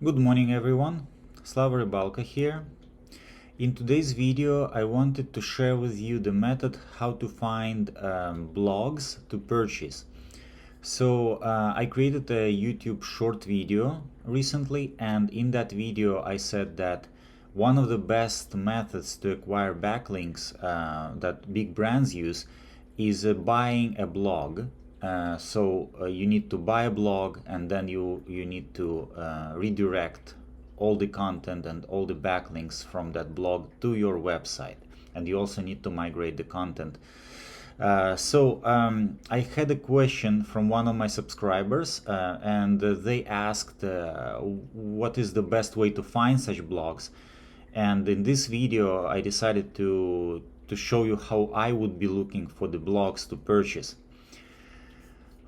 Good morning everyone, Slava Rybalka here. In today's video I wanted to share with you the method how to find blogs to purchase. So I created a YouTube short video recently, and in that video I said that one of the best methods to acquire backlinks that big brands use is buying a blog. You need to buy a blog, and then you need to redirect all the content and all the backlinks from that blog to your website, and you also need to migrate the content. I had a question from one of my subscribers, and they asked what is the best way to find such blogs. And in this video I decided to show you how I would be looking for the blogs to purchase.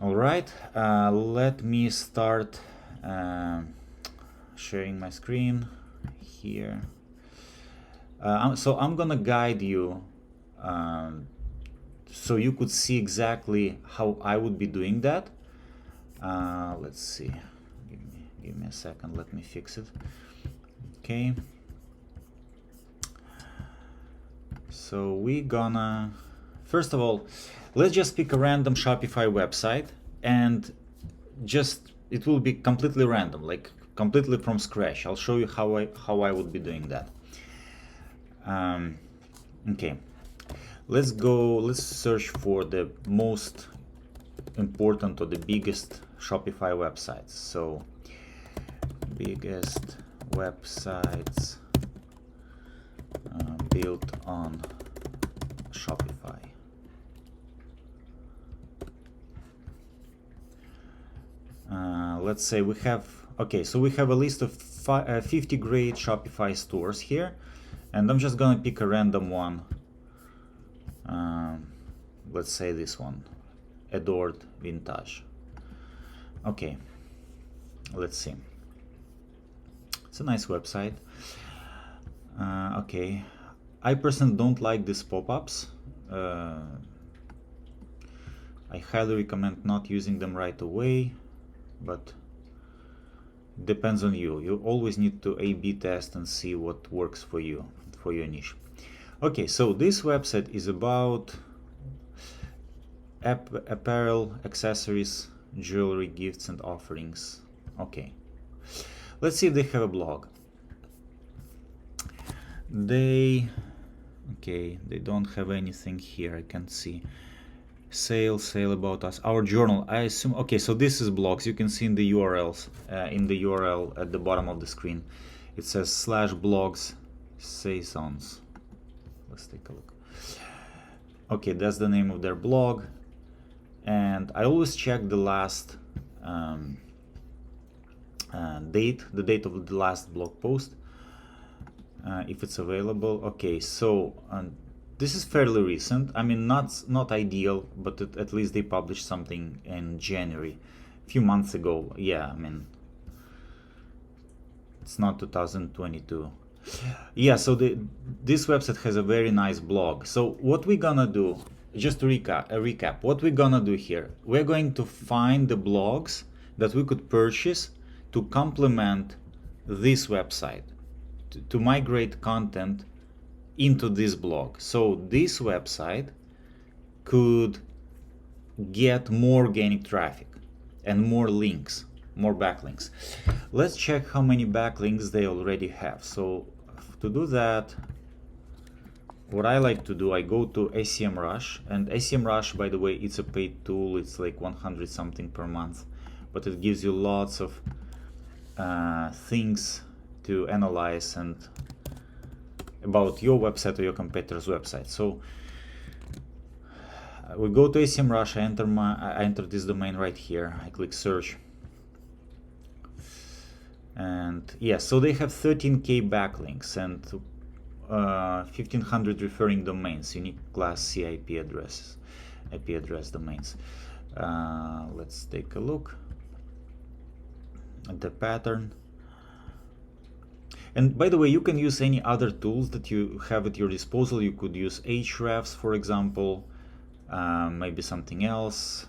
Alright, let me start sharing my screen here. So I'm gonna guide you so you could see exactly how I would be doing that. Let's see, give me a second, let me fix it. Okay, so we're gonna, first of all, let's just pick a random Shopify website, and just it will be completely random, like completely from scratch. I'll show you how I would be doing that. Okay, let's search for the most important or the biggest Shopify websites. So biggest websites built on Shopify. Let's say we have, okay, so we have a list of 50 great Shopify stores here, and I'm just gonna pick a random one. Let's say this one, Adored Vintage. Okay, let's see. It's a nice website. Okay, I personally don't like these pop-ups. I highly recommend not using them right away, but depends on you. You always need to A/B test and see what works for you, for your niche. Okay, so this website is about apparel, accessories, jewelry, gifts and offerings. Okay, let's see if they have a blog. They don't have anything here. I can see sale about us, our journal, I assume. Okay, so this is blogs. You can see in the URLs, in the URL at the bottom of the screen, it says /blogs saisons. Let's take a look. Okay, that's the name of their blog, and I always check the last date, the date of the last blog post, if it's available. Okay, so this is fairly recent. I mean, not ideal, but at least they published something in January, a few months ago. Yeah, I mean, it's not 2022. Yeah, so this website has a very nice blog. So what we're gonna do, just to recap, what we're gonna do here, we're going to find the blogs that we could purchase to complement this website, to migrate content into this blog. So this website could get more organic traffic and more links, more backlinks. Let's check how many backlinks they already have. So to do that, what I like to do, I go to SEMRush, and SEMRush, by the way, it's a paid tool. It's like 100 something per month, but it gives you lots of things to analyze and about your website or your competitor's website. So we go to SEMRush, I enter this domain right here, I click search, and yeah, so they have 13k backlinks and 1500 referring domains, unique class C IP address domains. Let's take a look at the pattern. And by the way, you can use any other tools that you have at your disposal. You could use Ahrefs, for example, maybe something else,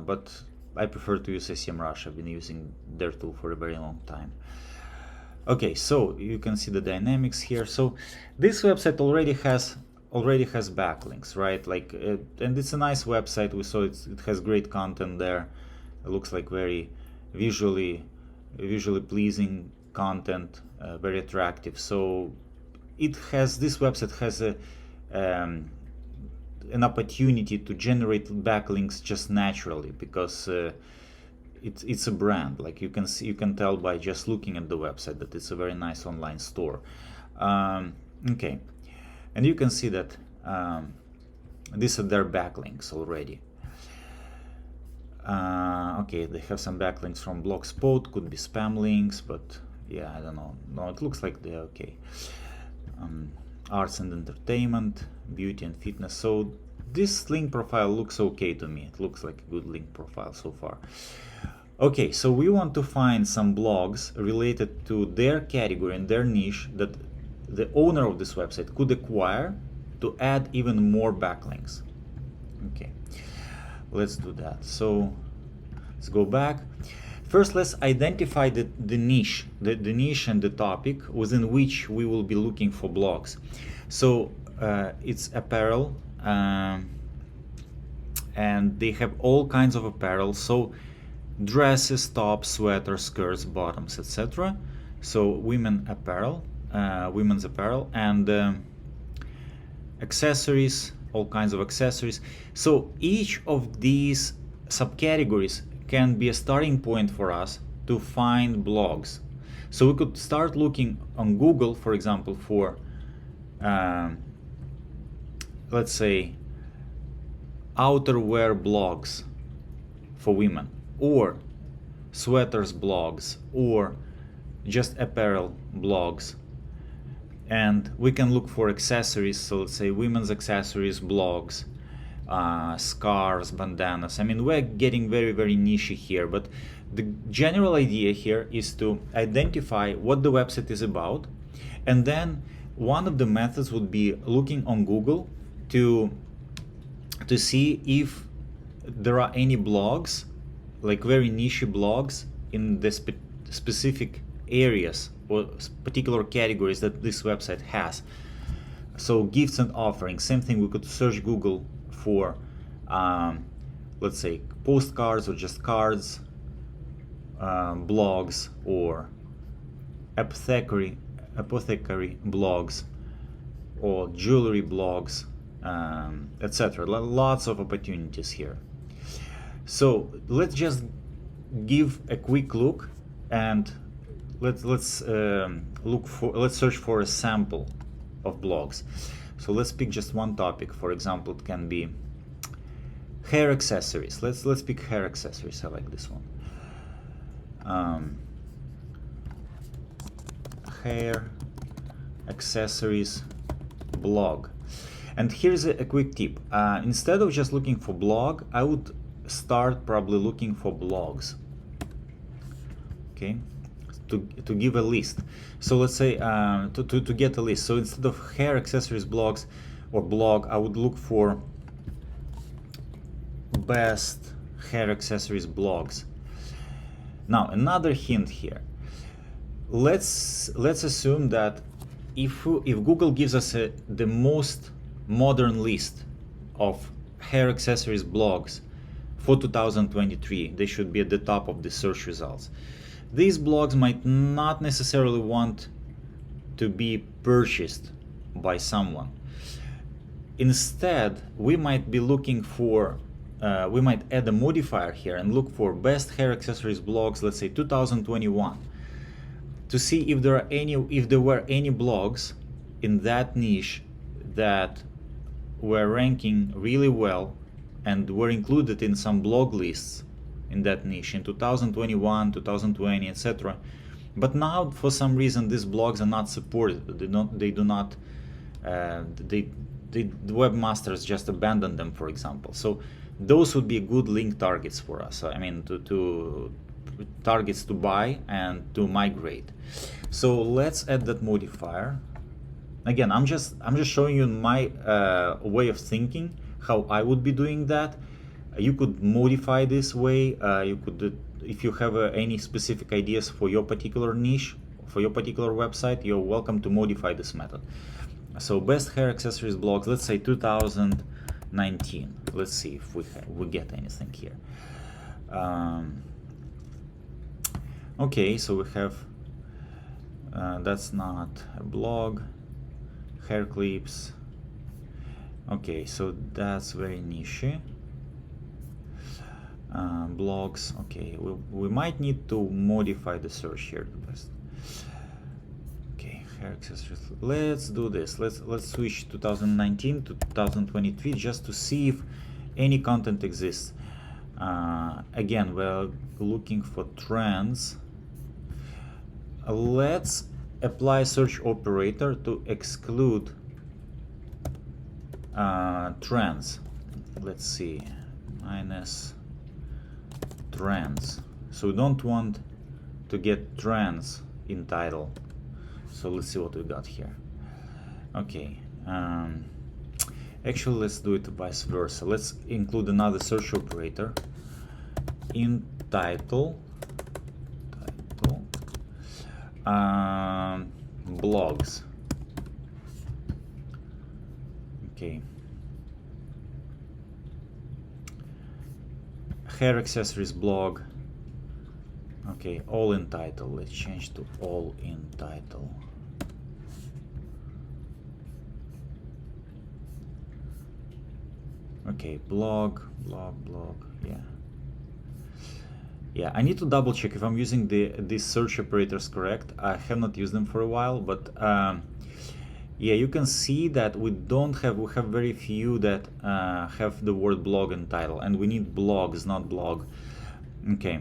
but I prefer to use SEMRush. I've been using their tool for a very long time. Okay, so you can see the dynamics here. So this website already has backlinks, right? Like, and it's a nice website. We saw it has great content there. It looks like very visually pleasing content, very attractive. So this website has an opportunity to generate backlinks just naturally, because it's a brand. Like, you can tell by just looking at the website that it's a very nice online store. Okay, and you can see that these are their backlinks already. Okay, they have some backlinks from Blogspot, could be spam links, but yeah, I don't know. No, it looks like they're okay. Arts and entertainment, beauty and fitness. So this link profile looks okay to me. It looks like a good link profile so far. Okay, so we want to find some blogs related to their category and their niche that the owner of this website could acquire to add even more backlinks. Okay, let's do that. So let's go back. First, let's identify the niche, the niche and the topic within which we will be looking for blogs. So it's apparel, and they have all kinds of apparel. So dresses, tops, sweaters, skirts, bottoms, etc. So women's apparel, and accessories, all kinds of accessories. So each of these subcategories can be a starting point for us to find blogs. So we could start looking on Google, for example, for let's say outerwear blogs for women, or sweaters blogs, or just apparel blogs. And we can look for accessories, so let's say women's accessories blogs, scarves, bandanas. I mean, we're getting very niche here, but the general idea here is to identify what the website is about, and then one of the methods would be looking on Google to see if there are any blogs, like very niche blogs in the specific areas or particular categories that this website has. So gifts and offerings, same thing. We could search Google for let's say postcards or just cards, blogs, or apothecary blogs, or jewelry blogs, etc. Lots of opportunities here. So let's just give a quick look, and let's search for a sample of blogs. So let's pick just one topic. For example, it can be hair accessories. Let's pick hair accessories. I like this one. Hair accessories blog. And here's a quick tip. Instead of just looking for blog, I would start probably looking for blogs. Okay, to give a list. So let's say to get a list. So instead of hair accessories blogs or blog, I would look for best hair accessories blogs. Now, another hint here. Let's assume that if Google gives us the most modern list of hair accessories blogs for 2023, they should be at the top of the search results. These blogs might not necessarily want to be purchased by someone. Instead, we might be looking for we might add a modifier here and look for best hair accessories blogs, let's say 2021, to see if there were any blogs in that niche that were ranking really well and were included in some blog lists in that niche in 2021, 2020, etc. But now, for some reason, these blogs are not supported. The webmasters just abandoned them, for example. So those would be good link targets for us. I mean, to targets to buy and to migrate. So let's add that modifier. Again, I'm just showing you my way of thinking, how I would be doing that. You could modify this way. You could, if you have any specific ideas for your particular niche for your particular website, you're welcome to modify this method. So best hair accessories blogs, let's say 2019. Let's see if we get anything here. Okay, so we have that's not a blog. Hair clips. Okay, so that's very niche. Blogs. Okay, we might need to modify the search here the best. Okay, hair accessories. Let's do this. Let's switch 2019 to 2023 just to see if any content exists. Again, we're looking for trends. Let's apply search operator to exclude trends. Let's see, minus trends. So we don't want to get trends in title. So let's see what we got here. Okay, actually let's do it vice versa. Let's include another search operator in title, blogs. Okay, hair accessories blog. Okay, all in title. Let's change to all in title. Okay, blog. Yeah, I need to double check if I'm using these search operators correct. I have not used them for a while, but yeah, you can see that we have very few that have the word blog in title, and we need blogs, not blog. Okay,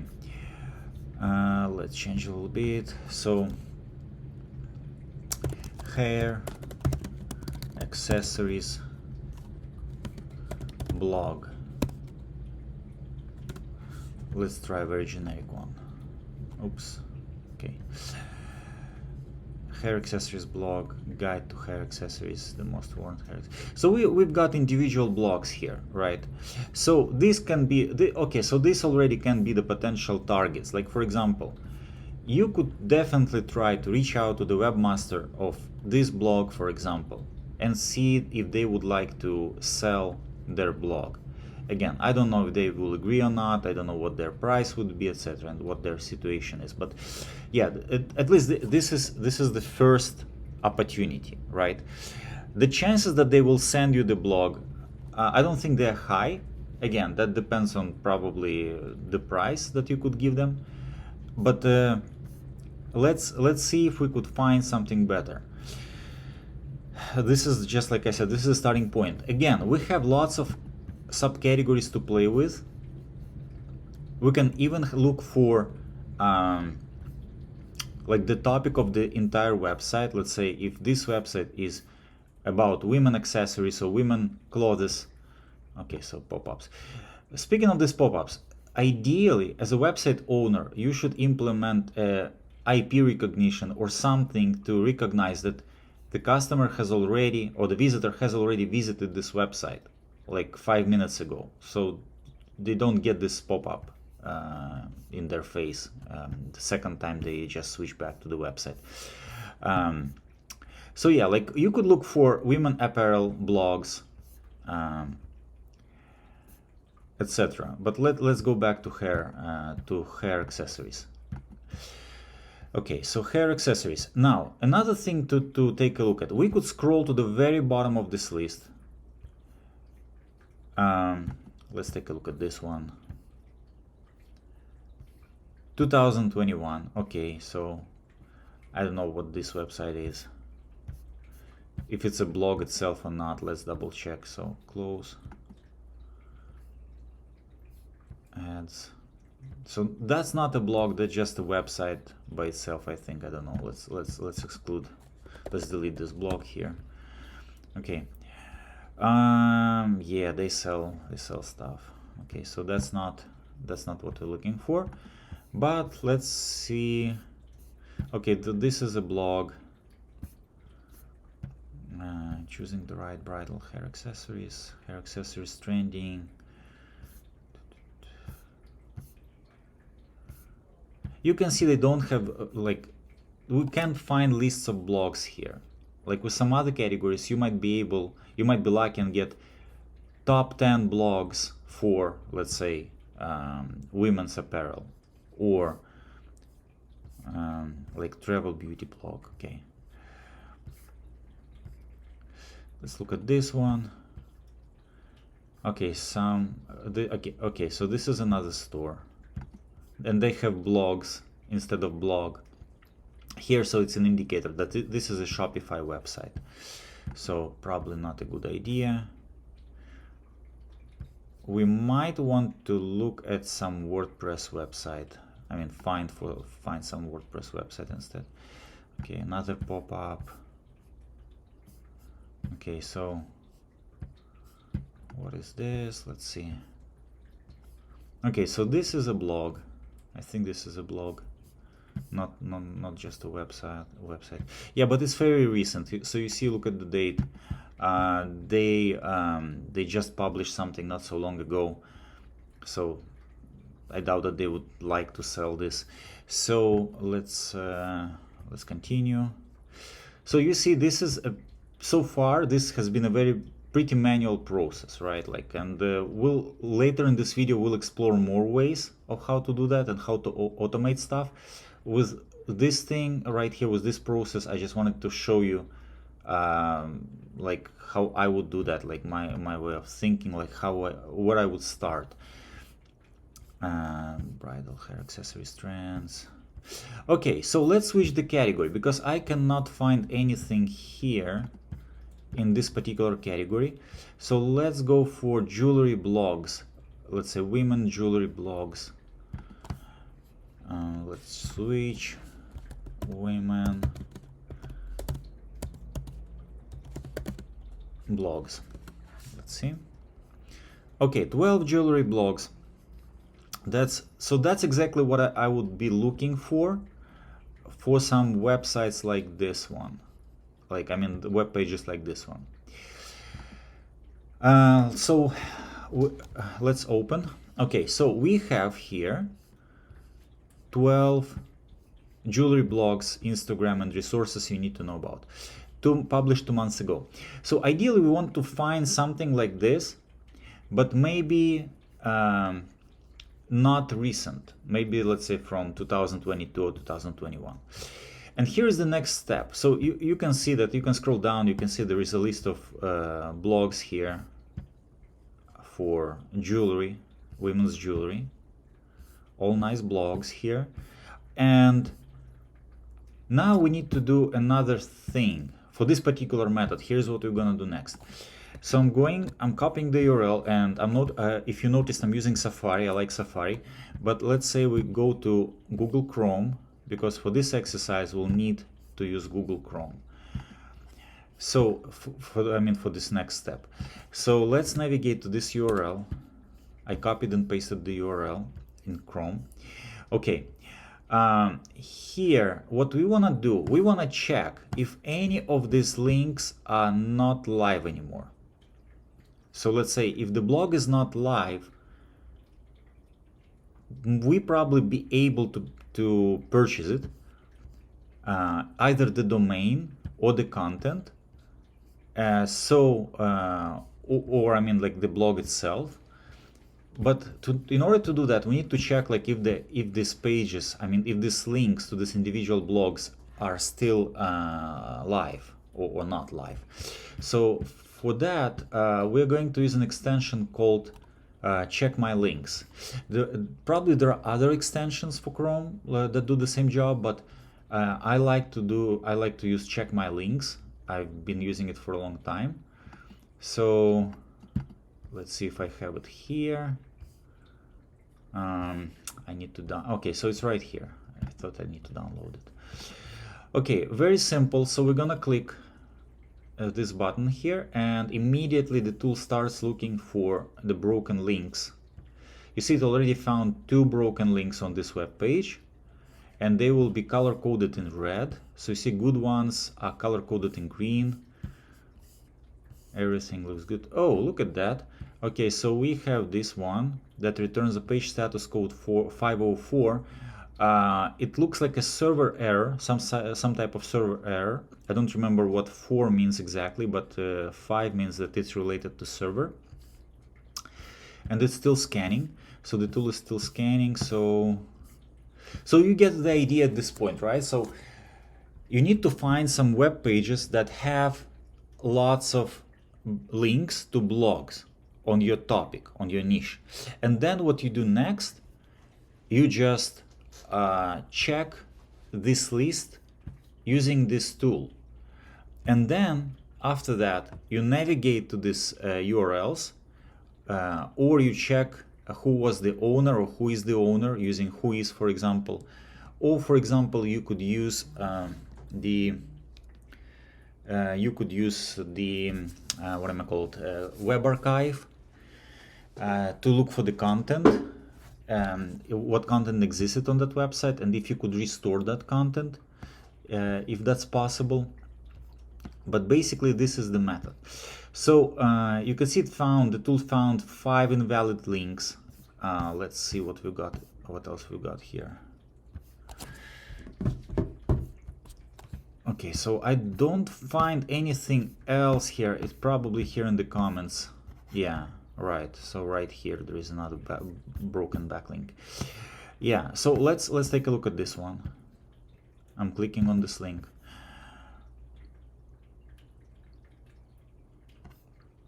let's change a little bit. So hair accessories blog. Let's try a very generic one. Oops. Okay. Hair accessories blog, guide to hair accessories, the most worn hair. So we've got individual blogs here, right? So this can be okay. So this already can be the potential targets. Like for example, you could definitely try to reach out to the webmaster of this blog, for example, and see if they would like to sell their blog. Again, I don't know if they will agree or not. I don't know what their price would be, etc., and what their situation is. But yeah, at least this is the first opportunity, right? The chances that they will send you the blog, I don't think they're high. Again, that depends on probably the price that you could give them. But let's see if we could find something better. This is just like I said. This is a starting point. Again, we have lots of subcategories to play with. We can even look for like the topic of the entire website. Let's say if this website is about women accessories or women clothes. Okay, so pop-ups. Speaking of these pop-ups, ideally as a website owner you should implement IP recognition or something to recognize that the customer has already, or the visitor has already visited this website like 5 minutes ago, so they don't get this pop-up in their face the second time they just switch back to the website. So yeah, like you could look for women apparel blogs, etc. But let's go back to hair accessories. Okay, so hair accessories. Now another thing to take a look at, we could scroll to the very bottom of this list. Let's take a look at this one. 2021. Okay, so I don't know what this website is, if it's a blog itself or not. Let's double check. So close ads. So that's not a blog, that's just a website by itself, I think. I don't know. Let's exclude. Let's delete this blog here. Okay. Yeah, they sell stuff. Okay, so that's not what we're looking for. But let's see. Okay, this is a blog. Choosing the right bridal hair accessories trending. You can see they don't have like we can't find lists of blogs here. Like with some other categories, you might be lucky and get top 10 blogs for, let's say, women's apparel, or like travel beauty blog. Okay, let's look at this one. Okay, okay, so this is another store, and they have blogs instead of blog here, so it's an indicator that this is a Shopify website. So probably not a good idea. We might want to look at some WordPress website. I mean, find some WordPress website instead. Okay, another pop-up. Okay, so what is this? Let's see. Okay, so this is a blog. I think this is a blog, not just a website. Yeah, but it's very recent. So you see, look at the date. They just published something not so long ago, so I doubt that they would like to sell this. So let's continue. So you see, this is so far this has been a pretty manual process, right? Like, and we'll later in this video we'll explore more ways of how to do that and how to automate stuff. With this thing right here, with this process, I just wanted to show you like how I would do that, like my way of thinking, like where I would start. Bridal hair accessories trends. Okay, so let's switch the category, because I cannot find anything here in this particular category. So let's go for jewelry blogs. Let's say women jewelry blogs. Let's switch women blogs. Let's see. Okay, 12 jewelry blogs. That's exactly what I would be looking for some websites like this one. Like, I mean, the web pages like this one. So let's open. Okay, so we have here 12 jewelry blogs, Instagram, and resources you need to know about. Published 2 months ago. So ideally we want to find something like this, but maybe not recent. Maybe let's say from 2022 or 2021. And here's the next step. So you can see that, you can scroll down, you can see there is a list of blogs here for jewelry, women's jewelry, all nice blogs here. And now we need to do another thing for this particular method. Here's what we're gonna do next. So I'm copying the URL, and I'm not, if you noticed, I'm using Safari. I like Safari, but let's say we go to Google Chrome, because for this exercise we'll need to use Google Chrome. So for this next step. So let's navigate to this URL. I copied and pasted the URL in Chrome. Okay, here what we want to do, we want to check if any of these links are not live anymore. So let's say if the blog is not live, we probably be able to purchase it, either the domain or the content, or I mean like the blog itself. But in order to do that, we need to check like if these pages, I mean if these links to these individual blogs are still live or not live. So for that, we're going to use an extension called CheckMyLinks. Probably there are other extensions for Chrome that do the same job, but I like to use CheckMyLinks. I've been using it for a long time. So let's see if I have it here. I need to okay, so it's right here. I thought I need to download it. Okay, very simple. So we're gonna click this button here, and immediately the tool starts looking for the broken links. You see, it already found 2 broken links on this web page, and they will be color coded in red. So you see, good ones are color coded in green. Everything looks good. Oh, look at that. Okay, so we have this one that returns a page status code 504. it looks like a server error, some type of server error. I don't remember what 4 means exactly, but 5 means that it's related to server. And it's still scanning. So the tool is still scanning. So you get the idea at this point, right? So you need to find some web pages that have lots of links to blogs on your topic, on your niche. And then what you do next, you just check this list using this tool. And then after that, you navigate to these URLs, or you check who was the owner or who is the owner using whois, for example. Or for example, you could use the what am I called, WebArchive, to look for the content, what content existed on that website, and if you could restore that content, if that's possible. But basically this is the method. So you can see the tool found 5 invalid links. Let's see what we got, what else we got here. Okay, so I don't find anything else here. It's probably here in the comments. Yeah, right. So right here there is another broken backlink. Yeah, so let's take a look at this one. I'm clicking on this link.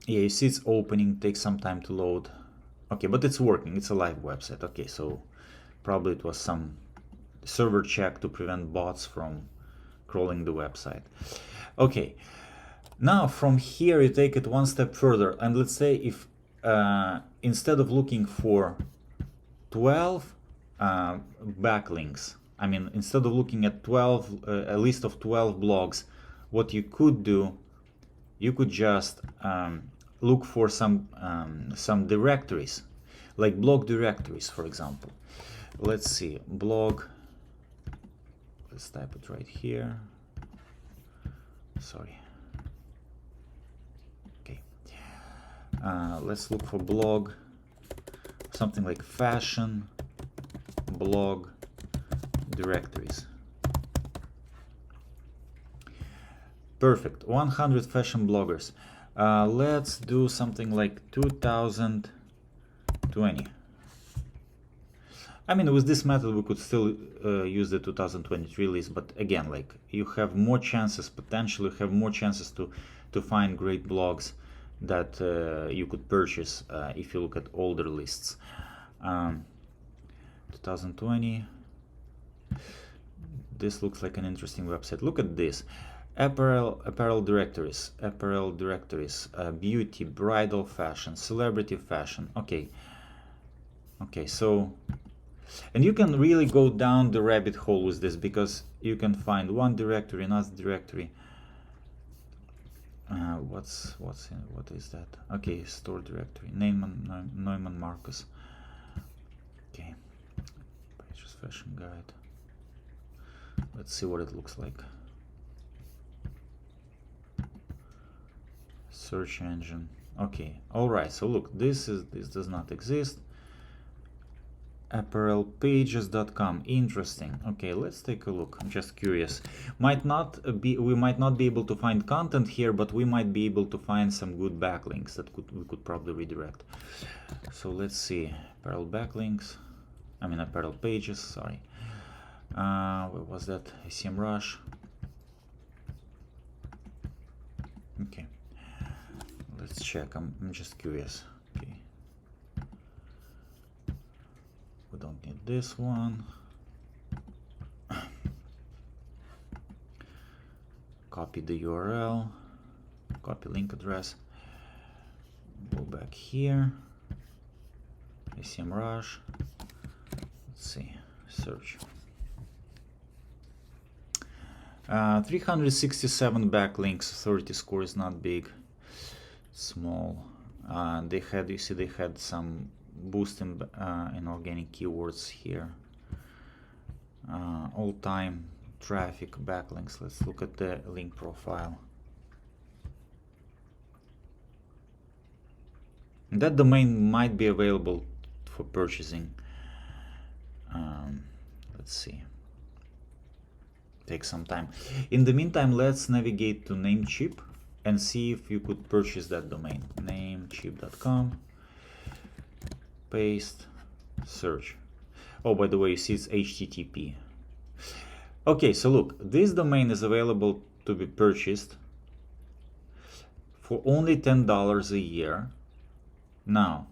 Yeah, you see it's opening, takes some time to load. Okay, but it's working, it's a live website. Okay, so probably it was some server check to prevent bots from crawling the website. Okay, now from here you take it one step further, and let's say if instead of looking for 12 backlinks, I mean, instead of looking at a list of 12 blogs, what you could do, you could just look for some directories, like blog directories, for example. Let's see, blog. Let's type it right here. Sorry. Okay. Let's look for blog, something like fashion blog directories. Perfect. 100 fashion bloggers. Let's do something like 2020. I mean, with this method we could still use the 2023 list, but again, like, you have more chances, potentially have more chances to find great blogs that you could purchase if you look at older lists. 2020. This looks like an interesting website. Look at this. Apparel directories, beauty, bridal fashion, celebrity fashion. Okay, so, and you can really go down the rabbit hole with this, because you can find one directory, another directory. What is that? Okay, store directory, Neumann Marcus. Okay, pages fashion guide. Let's see what it looks like. Search engine. Okay, all right. So look, this does not exist. Apparelpages.com. Interesting. Okay, let's take a look. I'm just curious. We might not be able to find content here, but we might be able to find some good backlinks that we could probably redirect. So let's see. Apparel backlinks. I mean apparel pages. Sorry. What was that? SEMRush. Okay. Let's check. I'm just curious. Okay. We don't need this one. Copy the URL. Copy link address. Go back here. SEMRush. Let's see. Search. 367 backlinks. 30 score is not big. Small. They had, you see, they had some boost in organic keywords here. All-time traffic backlinks. Let's look at the link profile. That domain might be available for purchasing. Let's see. Take some time. In the meantime, let's navigate to Namecheap and see if you could purchase that domain. Namecheap.com. Paste. Search. Oh, by the way, you see it's HTTP. Okay, so look, this domain is available to be purchased for only $10 a year. Now,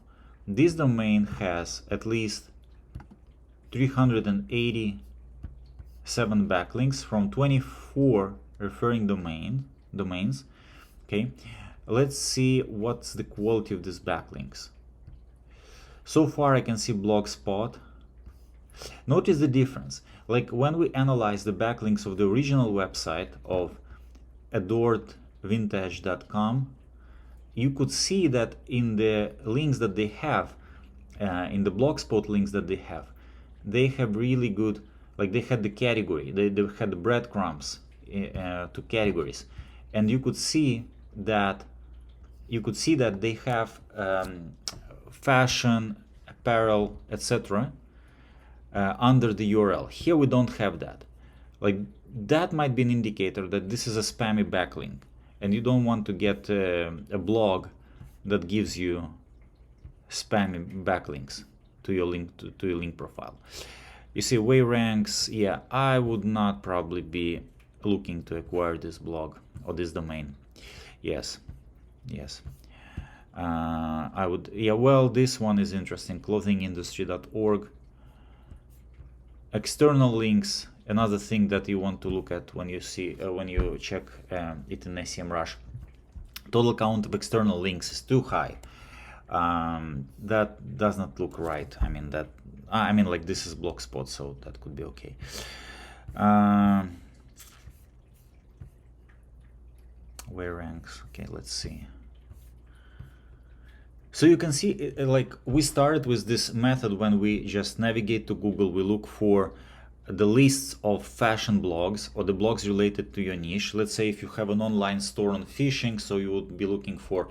this domain has at least 387 backlinks from 24 referring domains. Okay, let's see what's the quality of these backlinks. So far I can see Blogspot. Notice the difference. Like when we analyze the backlinks of the original website of adoredvintage.com, you could see that in the links that they have, in the Blogspot links that they have really good, like they had the category, they had the breadcrumbs to categories, and you could see that they have fashion, apparel, etc. Under the URL. Here we don't have that. Like that might be an indicator that this is a spammy backlink, and you don't want to get a blog that gives you spammy backlinks to your link to your link profile. You see way ranks. Yeah, I would not probably be looking to acquire this blog or this domain. Yes. I would. Yeah, well, this one is interesting. Clothingindustry.org. External links, another thing that you want to look at when you see when you check it in SEMRush. Total count of external links is too high. That does not look right. I mean like this is Blogspot, so that could be okay. Where ranks? Okay, let's see. So you can see, like we started with this method when we just navigate to Google, we look for the lists of fashion blogs or the blogs related to your niche. Let's say if you have an online store on fishing, so you would be looking for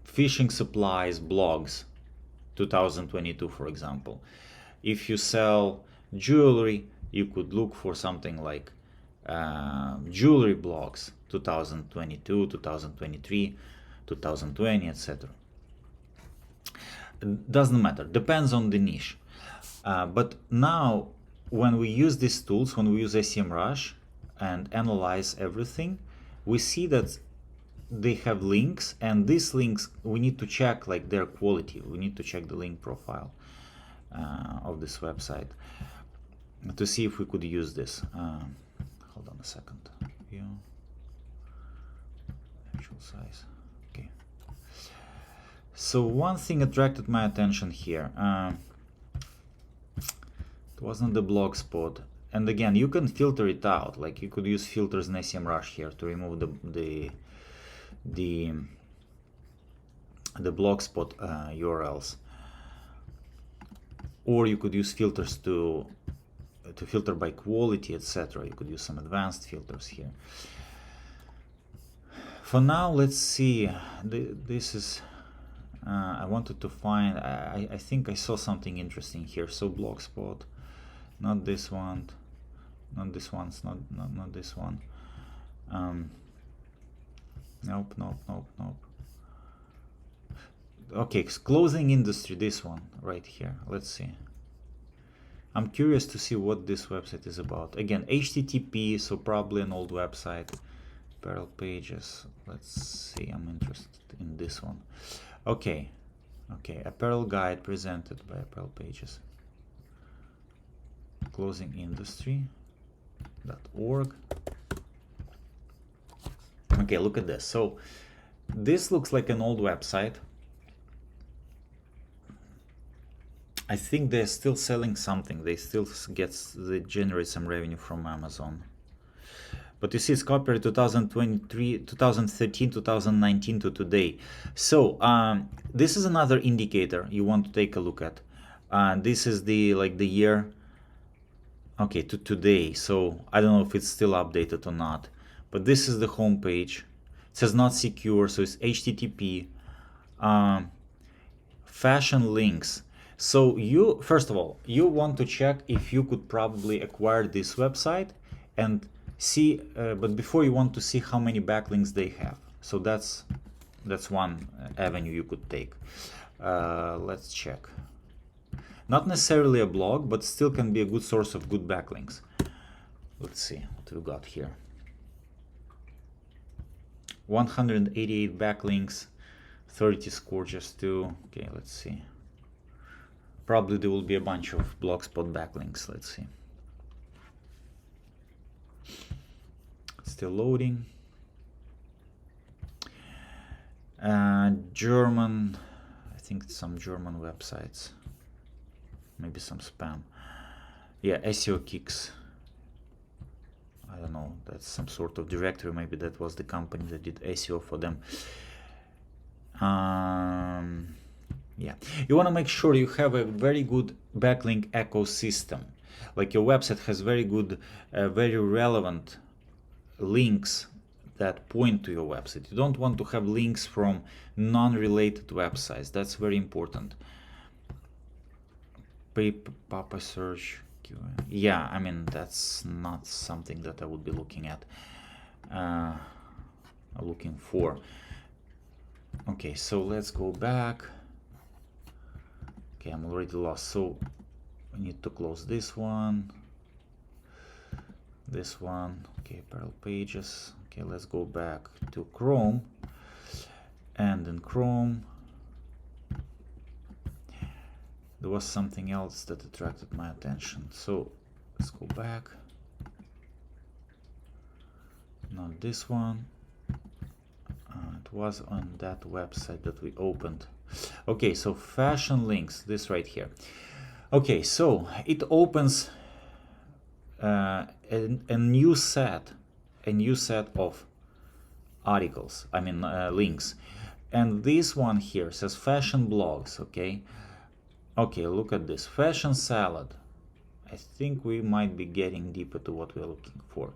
fishing supplies blogs 2022, for example. If you sell jewelry, you could look for something like jewelry blogs 2022, 2023, 2020, etc. Doesn't matter, depends on the niche. But now when we use these tools, when we use SEMRush and analyze everything, we see that they have links, and these links we need to check like their quality. We need to check the link profile of this website to see if we could use this. Hold on a second. View actual size. Okay. So one thing attracted my attention here. It wasn't the Blogspot, and again you can filter it out. Like you could use filters in SEMRush here to remove the Blogspot URLs, or you could use filters to filter by quality, etc. You could use some advanced filters here. For now, let's see. This is I wanted to find, I think I saw something interesting here. So Blogspot, not this one, not this one. Nope. Okay, clothing industry, this one right here. Let's see. I'm curious to see what this website is about. Again, HTTP, so probably an old website. Apparel pages. Let's see. I'm interested in this one. Okay, apparel guide presented by Apparel Pages. Clothingindustry.org. Okay, look at this. So this looks like an old website. I think they're still selling something. They generate some revenue from Amazon. But you see, it's copyright 2023, 2013, 2019 to today. So this is another indicator you want to take a look at. This is the year, okay, to today. So I don't know if it's still updated or not. But this is the home page. It says not secure, so it's HTTP. Fashion links. So you, first of all, you want to check if you could probably acquire this website and see, but before you want to see how many backlinks they have. So that's one avenue you could take. Let's check. Not necessarily a blog, but still can be a good source of good backlinks. Let's see what we got here. 188 backlinks, 30 score just to, okay, let's see. Probably there will be a bunch of Blogspot backlinks. Let's see. Still loading. German, I think some German websites. Maybe some spam. Yeah, SEO Kicks. I don't know, that's some sort of directory. Maybe that was the company that did SEO for them. Yeah, you want to make sure you have a very good backlink ecosystem. Like your website has very good, very relevant links that point to your website. You don't want to have links from non-related websites. That's very important. Papa search. Yeah, I mean, that's not something that I would be looking at, looking for. Okay, so let's go back. Okay, I'm already lost, so we need to close this one. Okay, parallel pages. Okay, let's go back to Chrome, and in Chrome there was something else that attracted my attention, so let's go back. Not this one. It was on that website that we opened. Okay, so fashion links, this right here. Okay, so it opens a new set of articles, I mean links, and this one here says fashion blogs. Okay, look at this, fashion salad. I think we might be getting deeper to what we're looking for.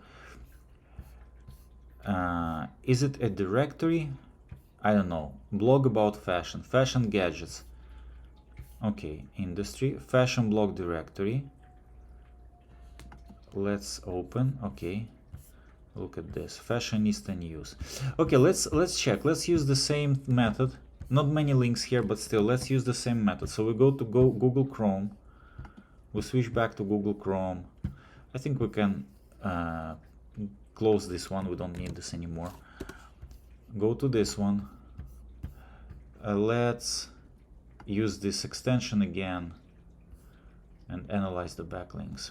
Is it a directory? I don't know. Blog about fashion, fashion gadgets. Okay, industry, fashion blog directory. Let's open. Okay, look at this, fashionista news. Okay, let's check. Let's use the same method. Not many links here, but still, let's use the same method. So we go to Google Chrome. We switch back to Google Chrome. I think we can close this one. We don't need this anymore. Go to this one. Let's use this extension again and analyze the backlinks.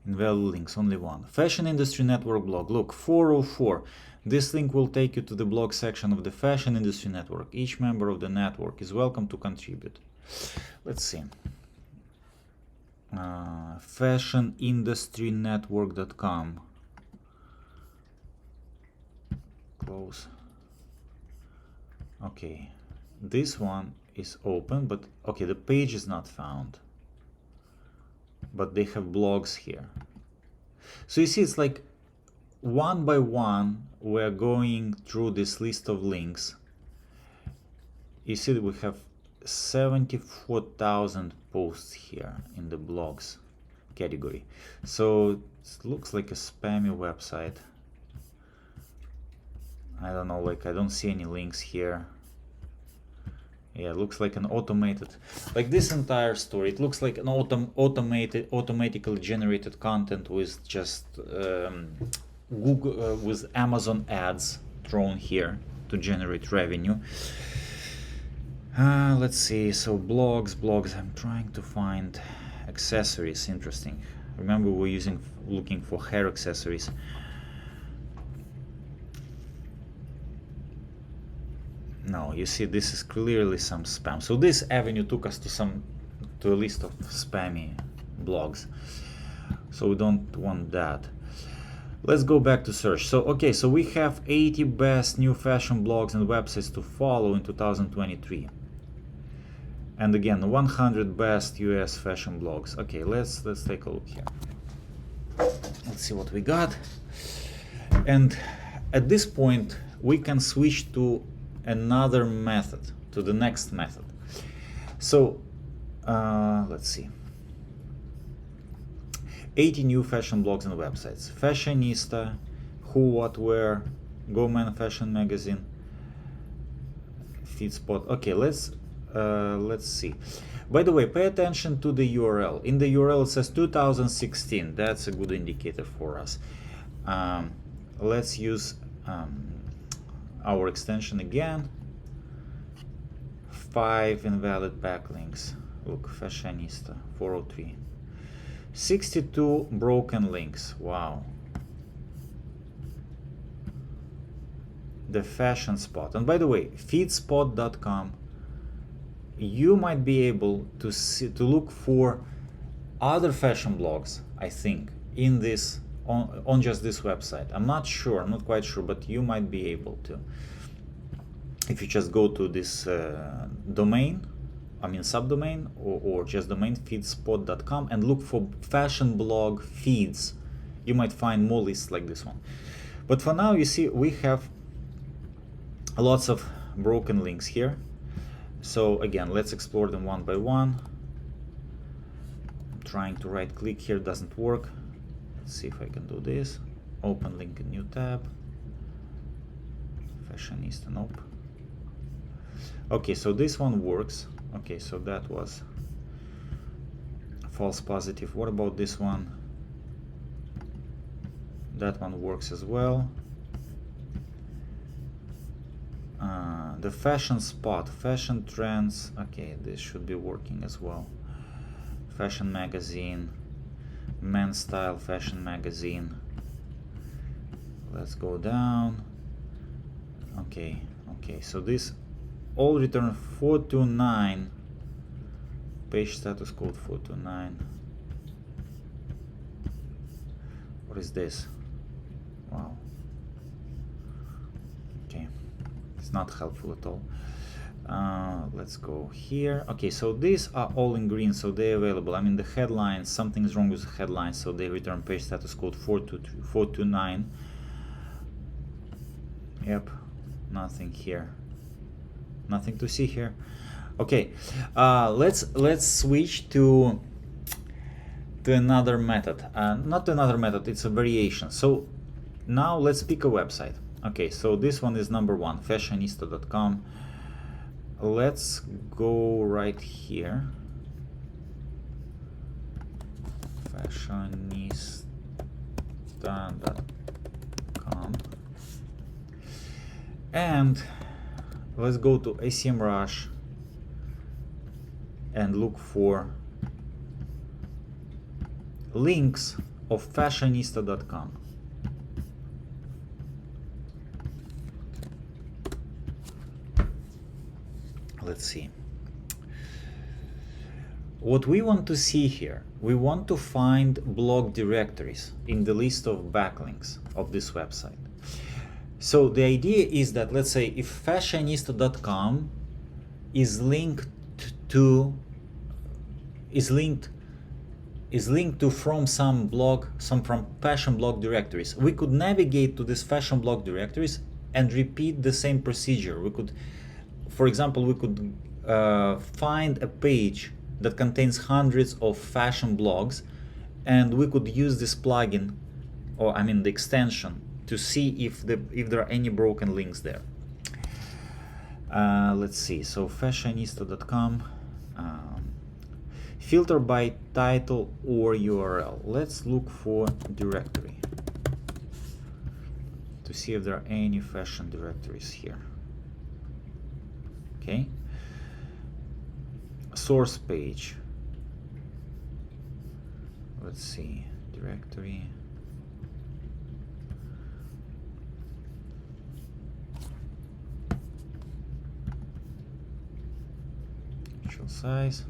Invalid links, only one. Fashion industry network blog. Look, 404. This link will take you to the blog section of the fashion industry network. Each member of the network is welcome to contribute. Let's see. Fashionindustrynetwork.com. Close. Okay, this one is open, but okay, the page is not found. But they have blogs here. So you see, it's like one by one we're going through this list of links. You see that we have 74,000 posts here in the blogs category. So it looks like a spammy website. I don't know, like I don't see any links here. Yeah, it looks like an automated, like this entire story, it looks like an automatically generated content with just Google with Amazon ads thrown here to generate revenue. Let's see, so blogs, I'm trying to find accessories. Interesting. Remember, we're looking for hair accessories. No, you see, this is clearly some spam. So this avenue took us to a list of spammy blogs. So we don't want that. Let's go back to search. So okay, so we have 80 best new fashion blogs and websites to follow in 2023. And again, 100 best US fashion blogs. Okay, let's take a look here. Let's see what we got. And at this point, we can switch to another method, to the next method. So let's see. 80 new fashion blogs and websites. Fashionista, Who, What, Where, Go Man Fashion Magazine, Feedspot. Okay, let's see. By the way, pay attention to the URL. In the URL it says 2016. That's a good indicator for us. Let's use our extension again. 5 invalid backlinks. Look, Fashionista 403. 62 broken links. Wow. The fashion spot. And by the way, feedspot.com, you might be able to see, to look for other fashion blogs, I think, in this on just this website. I'm not sure, I'm not quite sure, but you might be able to. If you just go to this domain, I mean subdomain, or just domain, feedspot.com, and look for fashion blog feeds, you might find more lists like this one. But for now, you see, we have lots of broken links here. So again, let's explore them one by one. I'm trying to right click here, doesn't work. Let's see if I can do this. Open link in new tab. Fashionista, nope. Okay, so this one works. Okay, so that was false positive. What about this one? That one works as well. The fashion spot, fashion trends. Okay, this should be working as well. Fashion magazine, men's style fashion magazine. Let's go down. Okay, so this all return 429. Page status code 429. What is this? Wow. Okay, it's not helpful at all. Let's go here. Okay, so these are all in green, so they're available. I mean, the headlines, something's wrong with the headlines, so they return page status code 429. Yep, nothing here. Nothing to see here. Okay, let's switch to another method. Not another method, it's a variation. So now let's pick a website. Okay, so this one is number one, fashionista.com. Let's go right here. Fashionista.com. And let's go to SEMRush and look for links of fashionista.com. Let's see. What we want to see here, we want to find blog directories in the list of backlinks of this website. So the idea is that, let's say, if fashionista.com is linked to from some fashion blog directories, we could navigate to this fashion blog directories and repeat the same procedure. We could, for example, we could find a page that contains hundreds of fashion blogs, and we could use this plugin, or I mean the extension, to see if there are any broken links there. Let's see. So fashionista.com, filter by title or URL. Let's look for directory to see if there are any fashion directories here. Okay. Source page. Let's see. Directory. Actual size.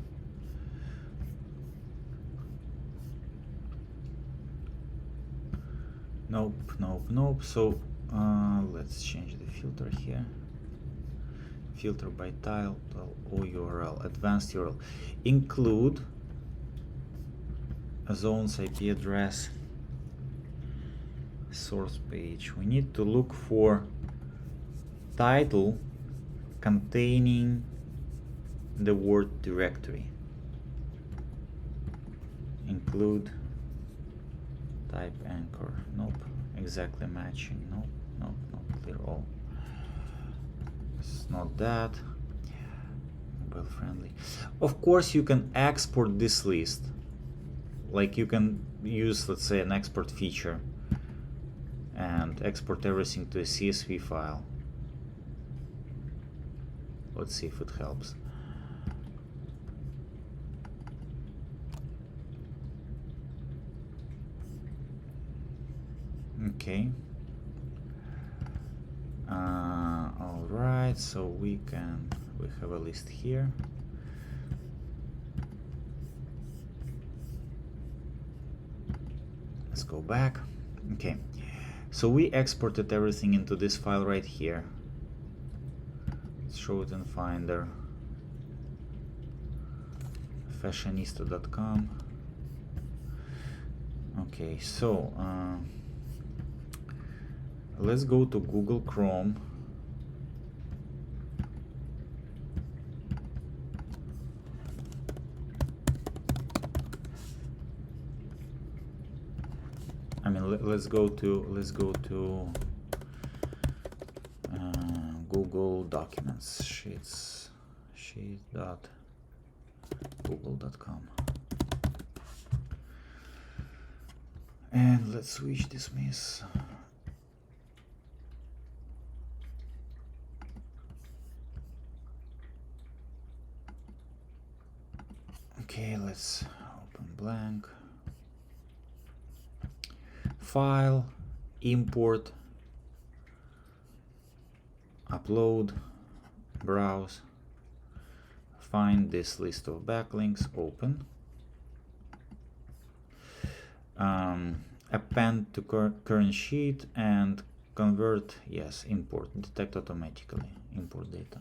Nope. So let's change the filter here. Filter by title or URL, advanced URL. Include a zone's IP address. Source page. We need to look for title containing the word directory. Include type anchor. Nope. Exactly matching. Nope. Nope. Not clear all. It's not that. Mobile friendly. Of course, you can export this list. Like you can use, let's say, an export feature and export everything to a CSV file. Let's see if it helps. Okay. All right, so we have a list here. Let's go back. Okay, so we exported everything into this file right here. Let's show it in Finder. fashionista.com. Okay, so let's go to Google Chrome. I mean, let's go to Google Documents, sheet.google.com, and let's switch dismiss. Okay, let's open blank. File, import, upload, browse, find this list of backlinks, open, append to current sheet and convert, yes, import, detect automatically, import data.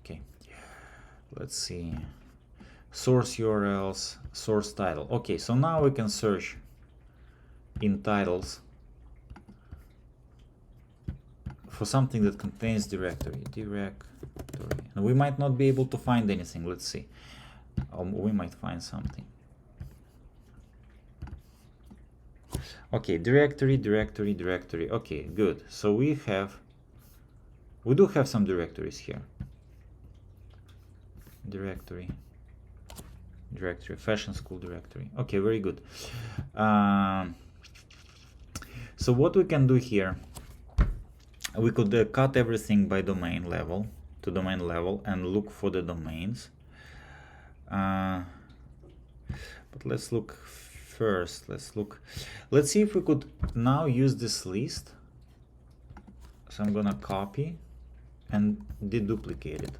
Okay, let's see, source URLs, source title. Okay, so now we can search in titles for something that contains directory, and we might not be able to find anything. Let's see, we might find something. Okay, directory. Okay, good. So we do have some directories here. Directory, fashion school directory. Okay, very good. So what we can do here, we could cut everything by domain level to domain level and look for the domains. But let's look first. Let's see if we could now use this list. So I'm gonna copy and deduplicate it.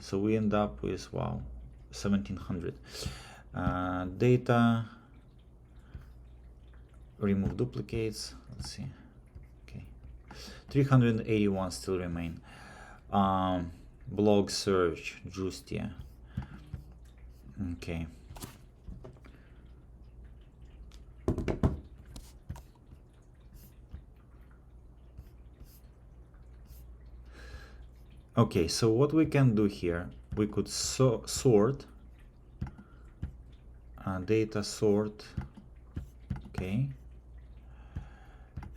So we end up with, wow, 1700. Data, remove duplicates. Let's see. Okay, 381 still remain. Blog search, Justia. Okay. Okay, so what we can do here, we could sort, data sort, okay,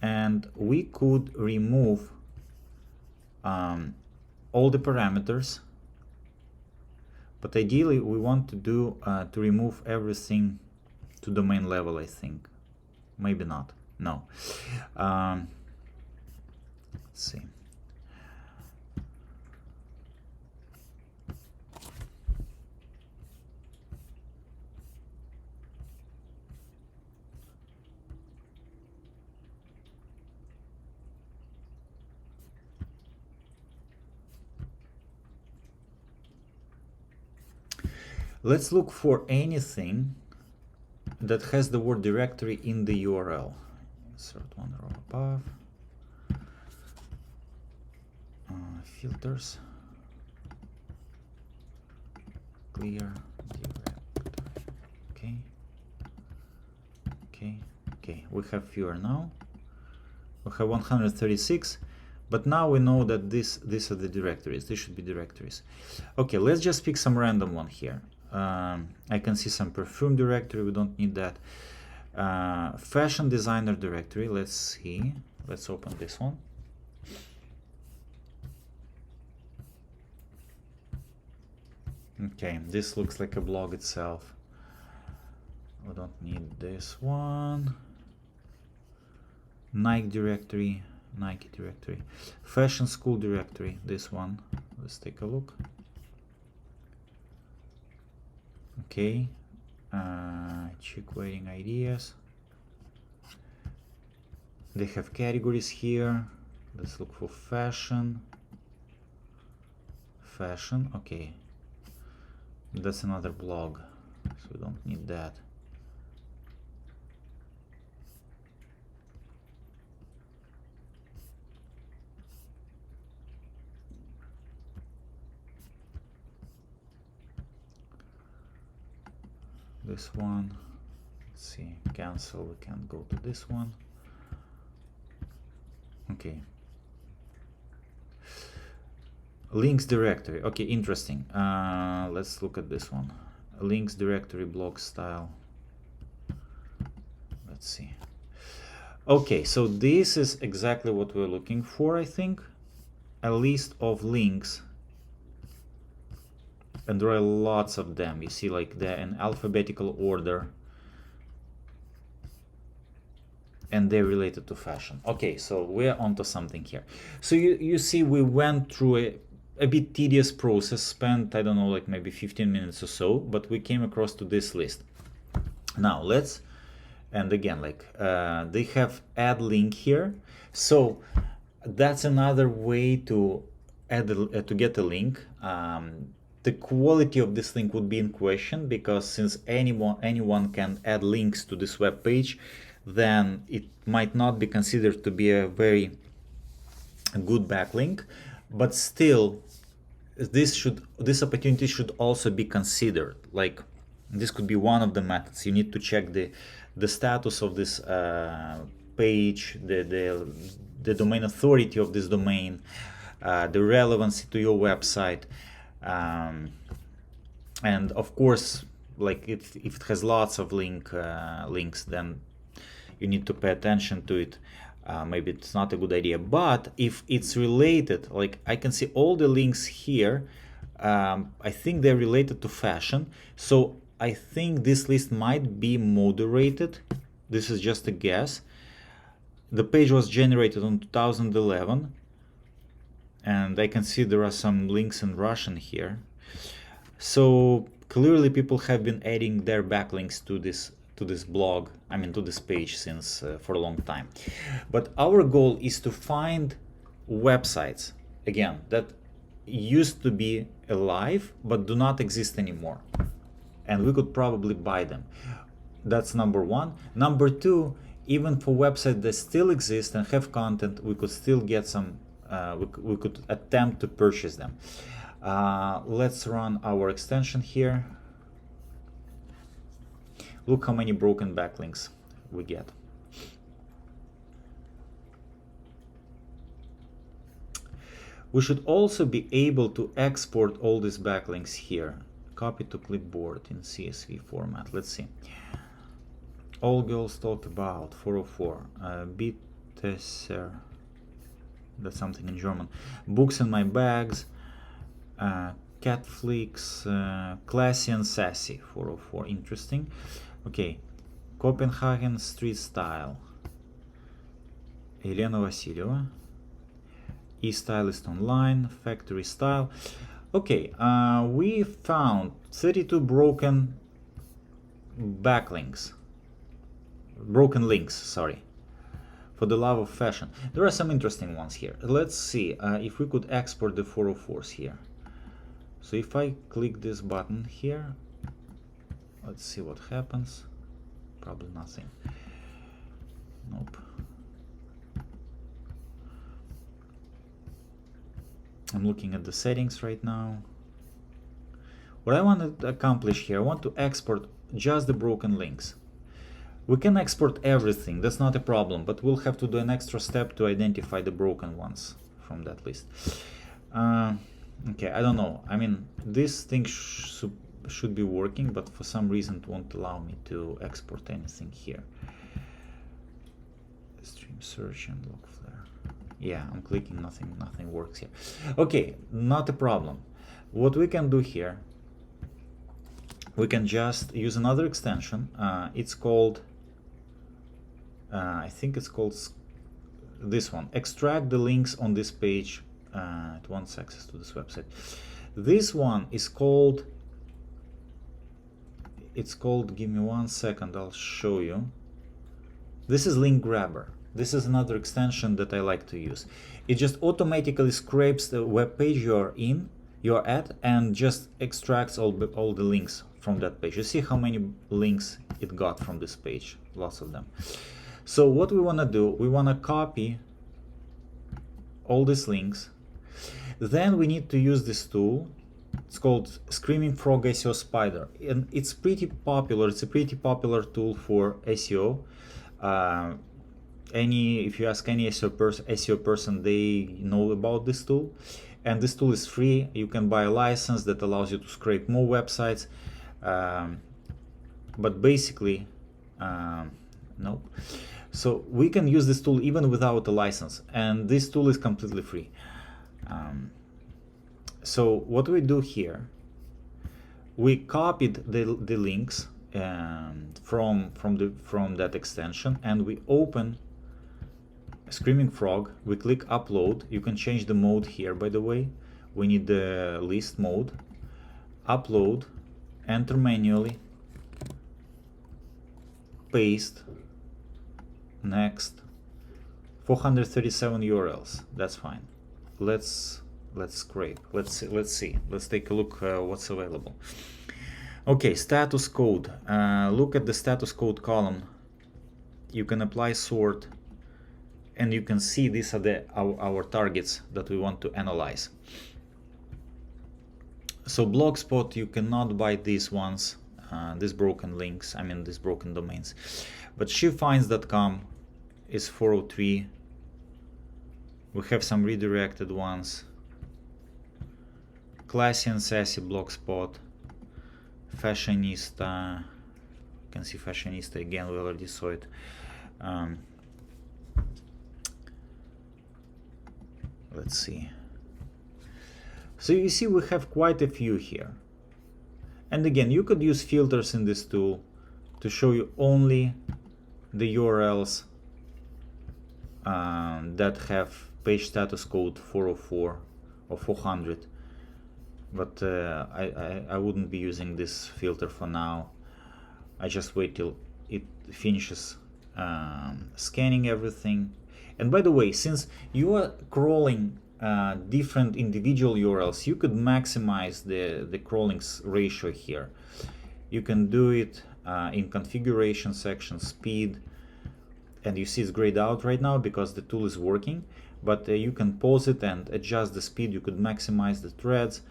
and we could remove all the parameters, but ideally we want to do to remove everything to domain level, I think. Maybe not, no. Let's see. Let's look for anything that has the word directory in the URL. Insert one row above. Filters. Clear directory. Okay. We have fewer now. We have 136, But now we know that these are the directories. These should be directories. Okay, let's just pick some random one here. I can see some perfume directory. We don't need that. Fashion designer directory. Let's see. Let's open this one. Okay, this looks like a blog itself. We don't need this one. Nike directory. Fashion school directory, this one. Let's take a look. Okay, check waiting ideas. They have categories here. Let's look for fashion. Okay, that's another blog, so we don't need that. This one, let's see, cancel, we can't go to this one. Okay, links directory. Okay, interesting. Let's look at this one. Links directory, blog style. Let's see. Okay, so this is exactly what we're looking for, I think. A list of links, and there are lots of them. You see, like they're in alphabetical order, and they're related to fashion. Okay, so we're onto something here. So you see, we went through a bit tedious process, spent, I don't know, like maybe 15 minutes or so, but we came across to this list. Now let's, and again, like they have add link here. So that's another way to add to get a link. The quality of this link would be in question, because since anyone can add links to this web page, then it might not be considered to be a very good backlink. But still, this opportunity should also be considered. Like, this could be one of the methods. You need to check the status of this page, the domain authority of this domain, the relevancy to your website. And of course, like if it has lots of links, then you need to pay attention to it. Maybe it's not a good idea. But if it's related, like I can see all the links here, I think they're related to fashion. So I think this list might be moderated. This is just a guess. The page was generated in 2011. And I can see there are some links in Russian here. So clearly people have been adding their backlinks to this blog, I mean to this page, since for a long time. But our goal is to find websites, again, that used to be alive but do not exist anymore, and we could probably buy them. That's number one. Number two, even for websites that still exist and have content, we could still get some, we could attempt to purchase them. Let's run our extension here. Look how many broken backlinks we get. We should also be able to export all these backlinks here. Copy to clipboard in CSV format. Let's see. All girls talk about 404. Bitte. That's something in German. Books in my bags. Catflix. Classy and sassy. 404. Interesting. Okay. Copenhagen street style. Elena Vasilyeva. E-stylist online. Factory style. Okay. We found 32 broken backlinks. Broken links, sorry. For the love of fashion. There are some interesting ones here. Let's see if we could export the 404s here. So if I click this button here, let's see what happens. Probably nothing. Nope. I'm looking at the settings right now. What I want to accomplish here, I want to export just the broken links. We can export everything, that's not a problem, but we'll have to do an extra step to identify the broken ones from that list. Okay, I don't know. I mean, this thing should be working, but for some reason it won't allow me to export anything here. Stream search and Logflare. Yeah, I'm clicking, nothing works here. Okay, not a problem. What we can do here, we can just use another extension. It's called, I think it's called this one. Extract the links on this page. It wants access to this website. This one is called, it's called, give me 1 second, I'll show you. This is LinkGrabber. This is another extension that I like to use. It just automatically scrapes the web page you're at and just extracts all the links from that page. You see how many links it got from this page, lots of them. So what we want to do, we want to copy all these links. Then we need to use this tool. It's called Screaming Frog SEO Spider, and it's pretty popular. It's a pretty popular tool for SEO. If you ask any SEO person, they know about this tool. And this tool is free. You can buy a license that allows you to scrape more websites. But basically, nope. So we can use this tool even without a license. And this tool is completely free. So what we do here, we copied the links from that extension, and we open Screaming Frog. We click upload. You can change the mode here, by the way. We need the list mode. Upload, enter manually, paste, next. 437 URLs. That's fine. Let's scrape. Let's see. Let's take a look what's available. Okay, status code. Look at the status code column. You can apply sort, and you can see these are our targets that we want to analyze. So Blogspot, you cannot buy these ones, these broken links, I mean these broken domains. But shefinds.com is 403. We have some redirected ones. Classy and Sassy Blogspot. Fashionista. You can see Fashionista again, we already saw it. Let's see. So you see we have quite a few here. And again, you could use filters in this tool to show you only the URLs that have page status code 404 or 400. But I wouldn't be using this filter for now. I just wait till it finishes scanning everything. And by the way, since you are crawling different individual URLs, you could maximize the crawling ratio here. You can do it in configuration section, speed, and you see it's grayed out right now because the tool is working, but you can pause it and adjust the speed. You could maximize the threads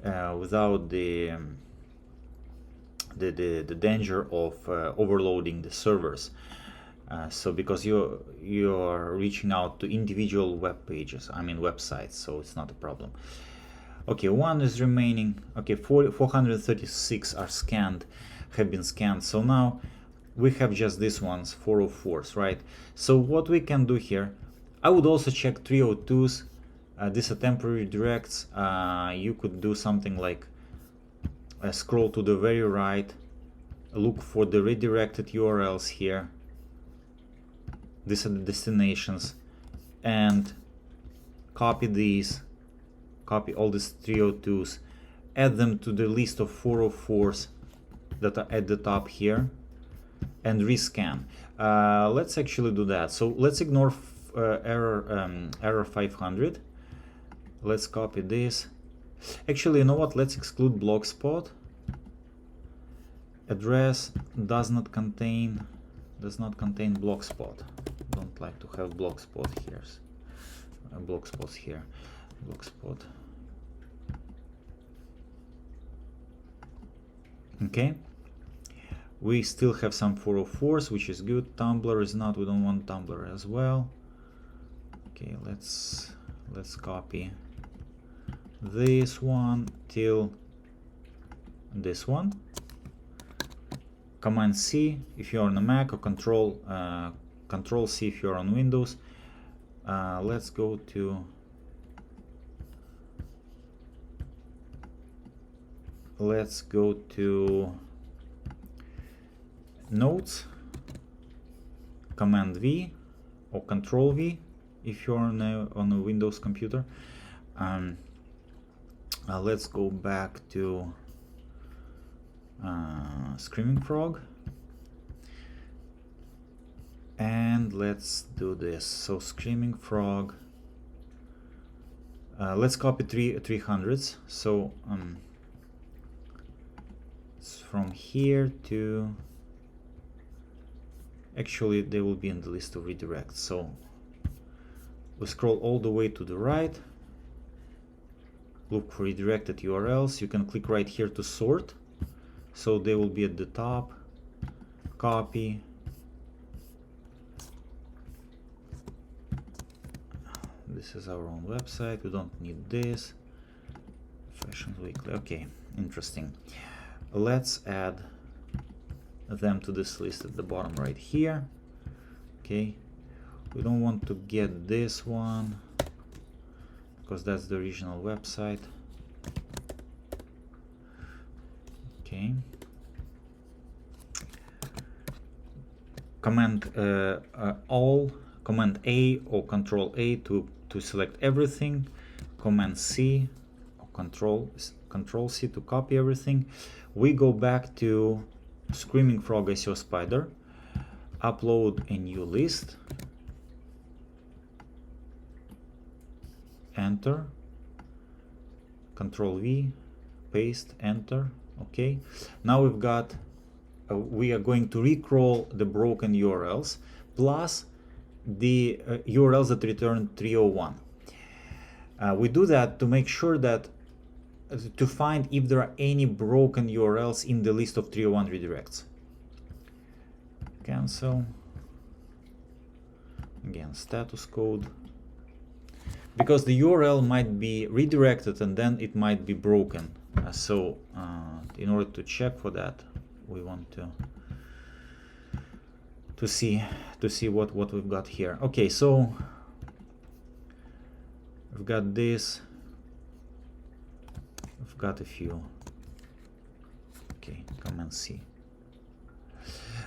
without the danger of overloading the servers. So because you are reaching out to individual web pages, I mean websites, so it's not a problem. Okay, one is remaining. Okay, 436 are scanned, have been scanned. So now we have just these ones, 404s, right? So what we can do here, I would also check 302s. These are temporary directs. You could do something like scroll to the very right, look for the redirected URLs here. These are the destinations, and copy these, copy all these 302s, add them to the list of 404s that are at the top here, and rescan. Let's actually do that. So let's ignore error 500. Let's copy this. Actually, you know what? Let's exclude Blogspot. Address does not contain Blogspot. Don't like to have Blogspot here. Blogspots here. Blogspot. Okay. We still have some 404s, which is good. Tumblr is not. We don't want Tumblr as well. Okay, let's let's copy this one till this one. Command C if you're on a Mac, or Control C if you're on Windows. Let's go to Notes, Command V or Control V if you're on a Windows computer. Let's go back to Screaming Frog, and let's do this. So Screaming Frog, let's copy 300s. So it's from here to, actually they will be in the list of redirects. So we scroll all the way to the right, look for redirected URLs. You can click right here to sort, so they will be at the top. Copy, this is our own website, we don't need this. Fashion Weekly, okay, interesting. Let's add them to this list at the bottom right here. Okay, we don't want to get this one because that's the original website. Okay, Command Command A or Control A to select everything. Command C or Control C to copy everything. We go back to Screaming Frog SEO Spider, upload a new list, enter, Control V, paste, enter. Okay, now we've got we are going to recrawl the broken URLs plus the URLs that return 301. We do that to make sure that to find if there are any broken URLs in the list of 301 redirects. Cancel. Again, status code. Because the URL might be redirected and then it might be broken. So in order to check for that, we want to see what we've got here. Okay, so we've got this. We've got a few. Okay, Command C.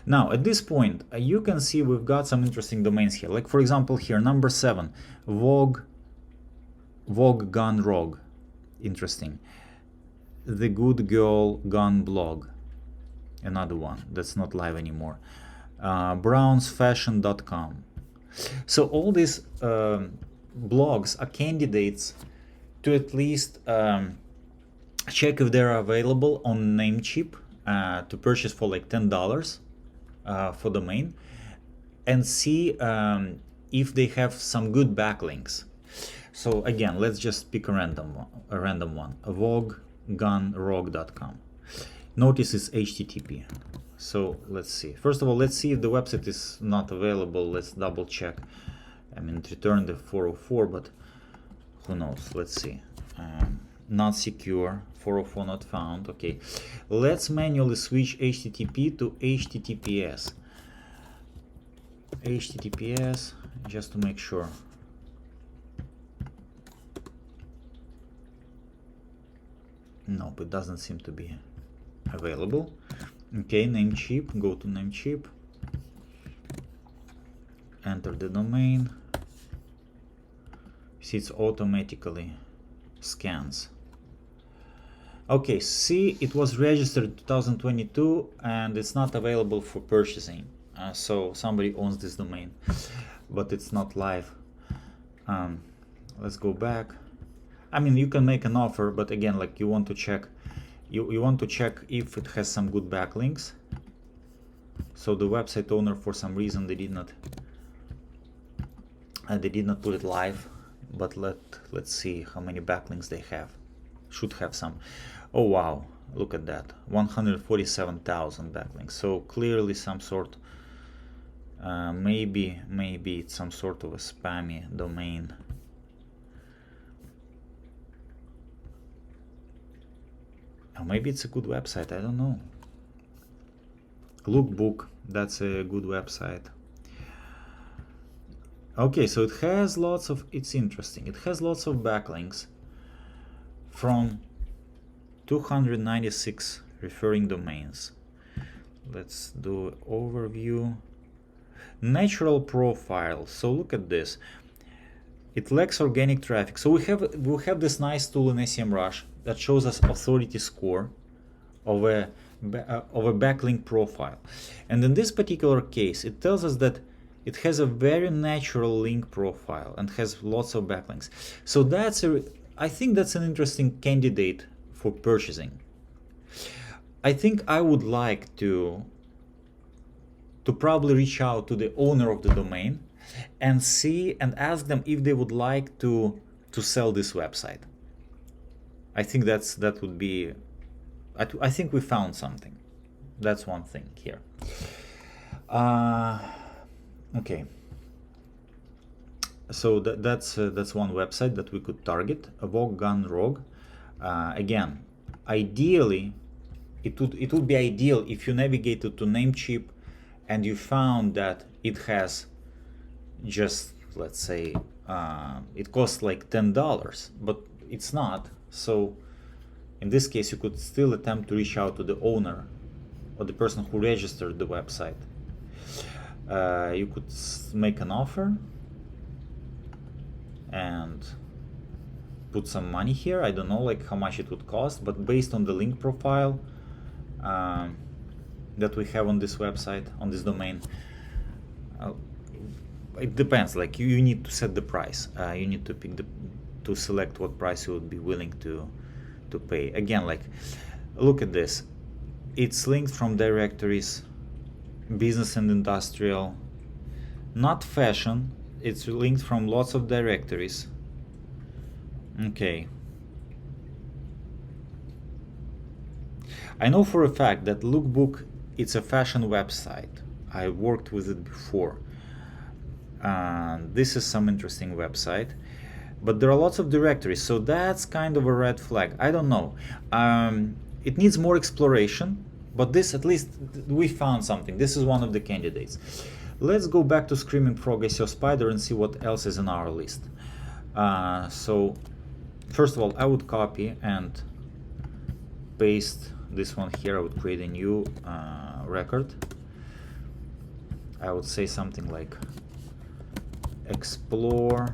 Now at this point you can see we've got some interesting domains here. Like for example here, number 7, Vogue Gun Rog. Interesting. The Good Girl Gun Blog. Another one that's not live anymore. brownsfashion.com. So all these blogs are candidates to at least check if they're available on Namecheap to purchase for like $10 for domain, and see if they have some good backlinks. So again, let's just pick a random one. voguegunrog.com. Notice it's HTTP. So let's see. First of all, let's see if the website is not available. Let's double check. I mean, it returned the 404, but who knows? Let's see. Not secure, 404 not found. Okay, let's manually switch HTTP to HTTPS. HTTPS, just to make sure. Nope, it doesn't seem to be available. Okay, Namecheap, go to Namecheap, enter the domain. See, it's automatically scans. Okay, see, it was registered 2022 and it's not available for purchasing. So somebody owns this domain, but it's not live. Let's go back. I mean, you can make an offer, but again, like you want to check, you want to check if it has some good backlinks. So the website owner, for some reason, they did not put it live. But let's see how many backlinks they have. Should have some. Oh wow, look at that, 147,000 backlinks. So clearly some sort, maybe it's some sort of a spammy domain. Or maybe it's a good website, I don't know. Lookbook, that's a good website. Okay, so it has lots of, it's interesting, it has lots of backlinks from 296 referring domains. Let's do overview. Natural profile. So look at this. It lacks organic traffic. So we have this nice tool in SEMRush that shows us authority score of a backlink profile. And in this particular case, it tells us that it has a very natural link profile and has lots of backlinks. So I think that's an interesting candidate for purchasing. I think I would like to probably reach out to the owner of the domain and see and ask them if they would like to sell this website. I think that would be, I think we found something. That's one thing here. Okay. So that's one website that we could target. A Vogue Gun Rogue. Again, ideally, it would be ideal if you navigated to Namecheap and you found that it has just, let's say, it costs like $10, but it's not. So in this case, you could still attempt to reach out to the owner or the person who registered the website. You could make an offer and put some money here. I don't know like how much it would cost, but based on the link profile that we have on this website, on this domain, it depends. Like you need to set the price. You need to pick to select what price you would be willing to pay. Again, like look at this. It's linked from directories, business and industrial, not fashion. It's linked from lots of directories. Okay. I know for a fact that Lookbook, it's a fashion website. I worked with it before. This is some interesting website, but there are lots of directories, so that's kind of a red flag. I don't know. It needs more exploration, but this, at least we found something. This is one of the candidates. Let's go back to Screaming Frog SEO Spider and see what else is in our list. So first of all, I would copy and paste this one here. I would create a new record. I would say something like explore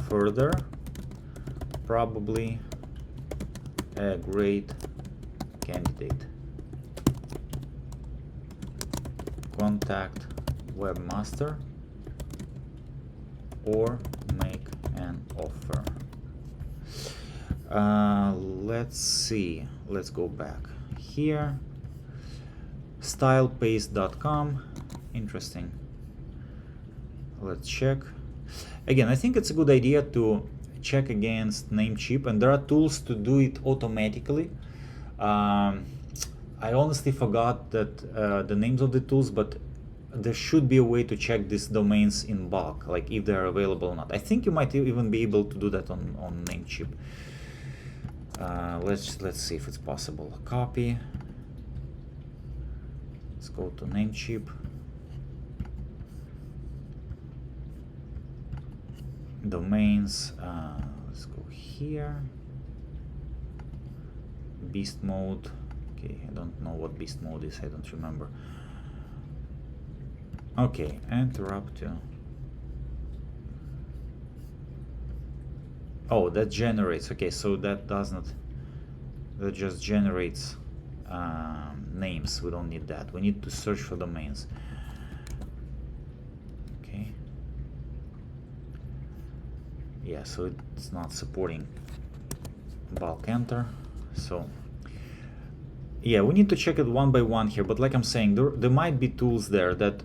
further, probably a great candidate. Contact webmaster or make an offer. Let's see, let's go back here. Stylepaste.com, interesting. Let's check. Again, I think it's a good idea to check against Namecheap, and there are tools to do it automatically. I honestly forgot that the names of the tools, but there should be a way to check these domains in bulk, like if they're available or not. I think you might even be able to do that on Namecheap. Let's see if it's possible. Copy. Let's go to Namecheap. Domains. Let's go here. Beast mode. Okay, I don't know what beast mode is. I don't remember. Okay, interrupt to. Oh, that generates. Okay, so that does not. That just generates names. We don't need that. We need to search for domains. Okay. Yeah, so it's not supporting bulk enter. So yeah, we need to check it one by one here, but like I'm saying, there might be tools there that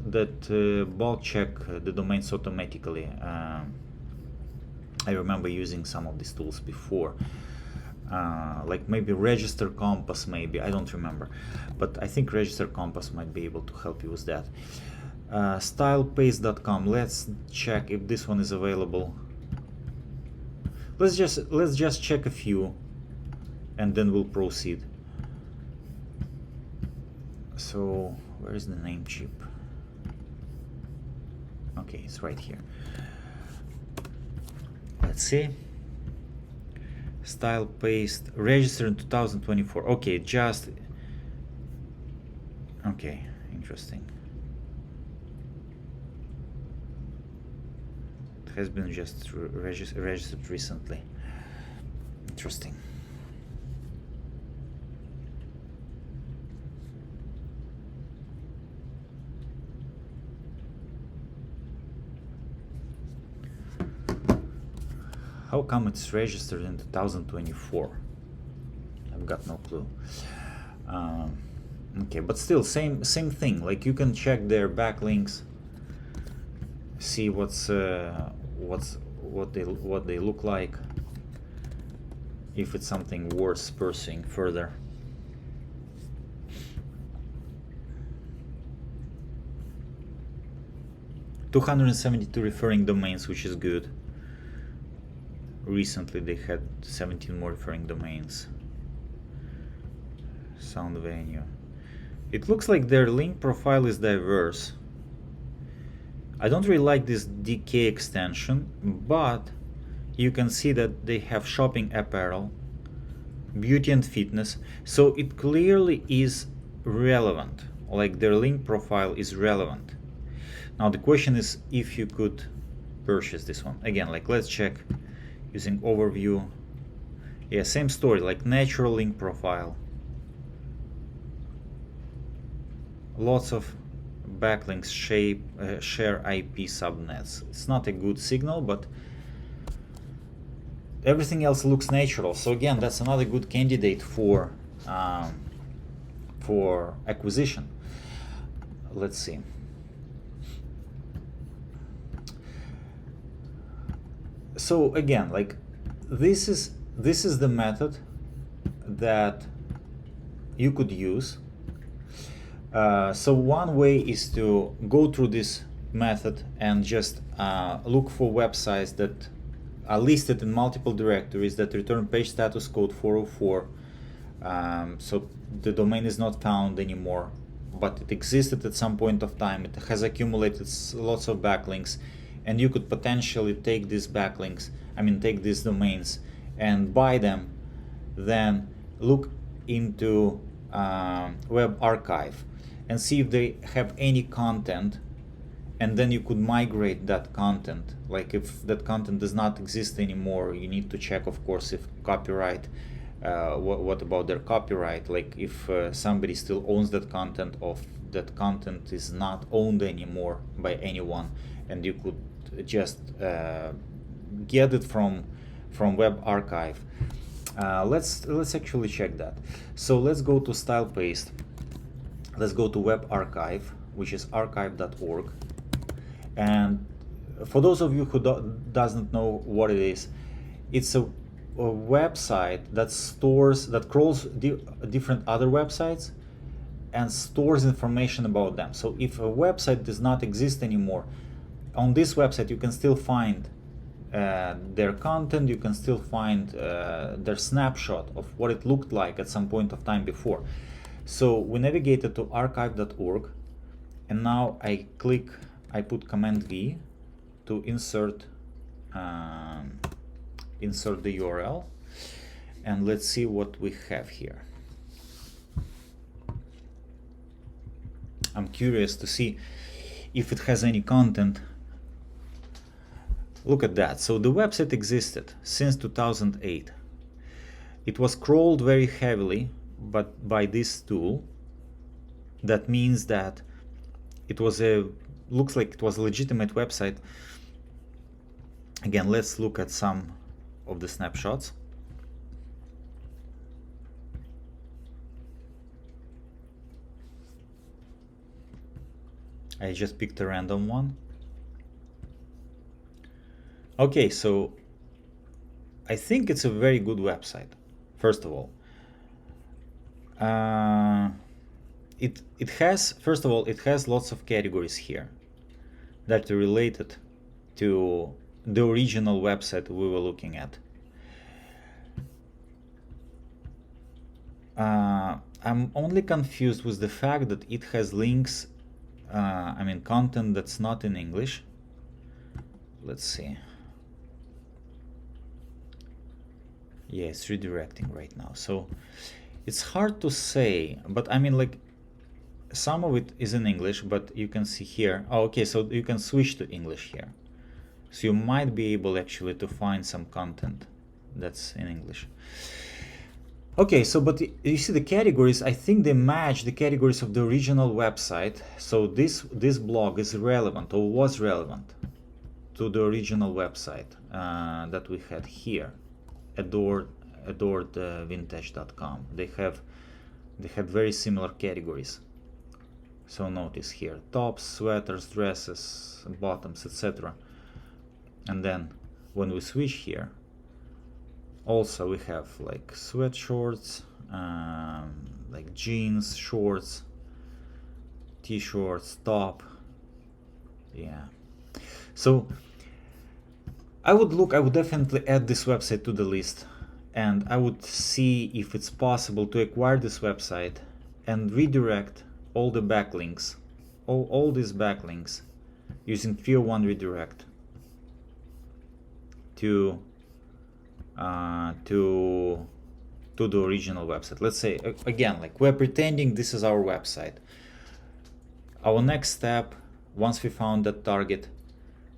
bulk check the domains automatically. I remember using some of these tools before, like maybe Register Compass, maybe, I don't remember, but I think Register Compass might be able to help you with that. Stylepaste.com, let's check if this one is available. Let's just check a few and then we'll proceed. So where is the name chip? Okay, it's right here. Let's see. Style paste registered in 2024. Okay, just okay, interesting. It has been just registered recently. Interesting. How come it's registered in 2024? I've got no clue. Okay, but still, same thing. Like, you can check their backlinks, see what they look like, if it's something worth pursuing further. $272 referring domains, which is good. Recently they had 17 more referring domains. Sound venue. It looks like their link profile is diverse. I don't really like this DK extension, but you can see that they have shopping apparel, beauty and fitness, so it clearly is relevant. Like, their link profile is relevant. Now the question is if you could purchase this one. Again, like, let's check using overview. Yeah, same story, like natural link profile. Lots of backlinks, share IP subnets. It's not a good signal, but everything else looks natural. So again, that's another good candidate for acquisition. Let's see. So again, like, this is the method that you could use. So one way is to go through this method and just look for websites that are listed in multiple directories that return page status code 404. So the domain is not found anymore, but it existed at some point of time. It has accumulated lots of backlinks, and you could potentially take these backlinks, take these domains and buy them, then look into WebArchive and see if they have any content, and then you could migrate that content. Like, if that content does not exist anymore, you need to check, of course, if copyright, what about their copyright, like if somebody still owns that content, or that content is not owned anymore by anyone, and you could just get it from WebArchive. Let's actually check that. So let's go to style paste. Let's go to WebArchive, which is archive.org. And for those of you who doesn't know what it is, it's a website that crawls different other websites and stores information about them. So if a website does not exist anymore, on this website you can still find their content, you can still find their snapshot of what it looked like at some point of time before. So we navigated to archive.org, and now I put Command V to insert the URL, and let's see what we have here. I'm curious to see if it has any content. Look at that. So the website existed since 2008. It was crawled very heavily, but by this tool. That means that it was looks like it was a legitimate website. Again, let's look at some of the snapshots. I just picked a random one. Okay, so I think it's a very good website. First of all, it has lots of categories here that are related to the original website we were looking at. I'm only confused with the fact that it has links, content that's not in English. Let's see. Yeah, it's redirecting right now. So it's hard to say, but I mean, like, some of it is in English, but you can see here. Oh, okay, so you can switch to English here. So you might be able actually to find some content that's in English. Okay, so but you see the categories, I think they match the categories of the original website. So this blog is relevant, or was relevant, to the original website that we had here, adoredvintage.com. They had very similar categories. So notice here, tops, sweaters, dresses, bottoms, etc. And then when we switch here, also we have like sweatshorts, like jeans, shorts, t-shirts, top. Yeah. So I would definitely add this website to the list, and I would see if it's possible to acquire this website and redirect all the backlinks, all these backlinks using 301 redirect to the original website. Let's say again, like, we're pretending this is our website. Our next step, once we found that target,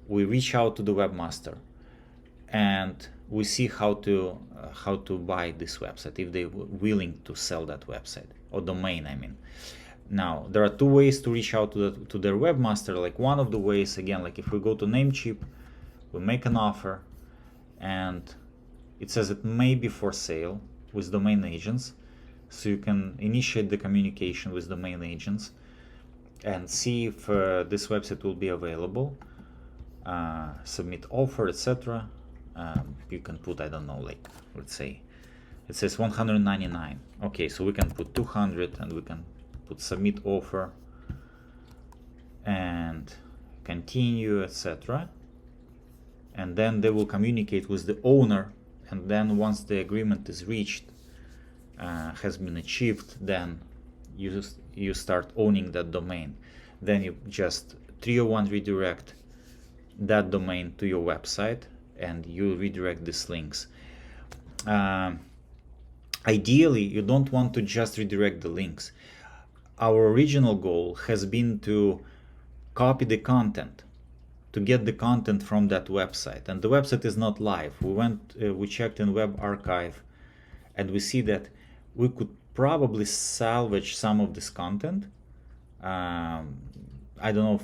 we reach out to the webmaster and we see how to buy this website, if they're willing to sell that website or domain, I mean. Now there are two ways to reach out to their webmaster. Like, one of the ways, again, like if we go to Namecheap, we make an offer and it says it may be for sale with domain agents. So you can initiate the communication with domain agents and see if this website will be available, submit offer, etc. You can put, I don't know, like, let's say it says 199. Okay, so we can put 200 and we can put submit offer and continue, etc. And then they will communicate with the owner, and then once the agreement is reached, has been achieved, then you start owning that domain. Then you just 301 redirect that domain to your website and you redirect these links. Ideally, you don't want to just redirect the links. Our original goal has been to copy the content, to get the content from that website, and the website is not live. We checked in WebArchive and we see that we could probably salvage some of this content. I don't know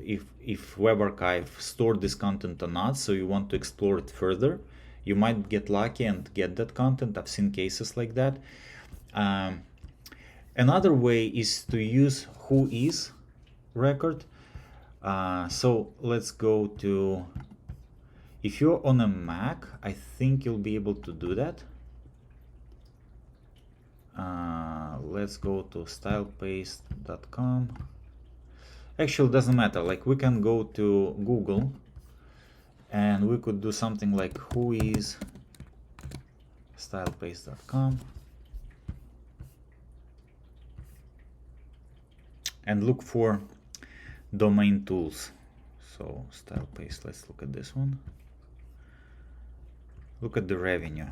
if WebArchive stored this content or not, so you want to explore it further. You might get lucky and get that content. I've seen cases like that. Another way is to use whois record. So let's go to, if you're on a Mac, I think you'll be able to do that. Let's go to stylepaste.com. Actually, it doesn't matter. Like, we can go to Google and we could do something like whois stylepaste.com and look for DomainTools. So StylePaste, let's look at this one. Look at the revenue.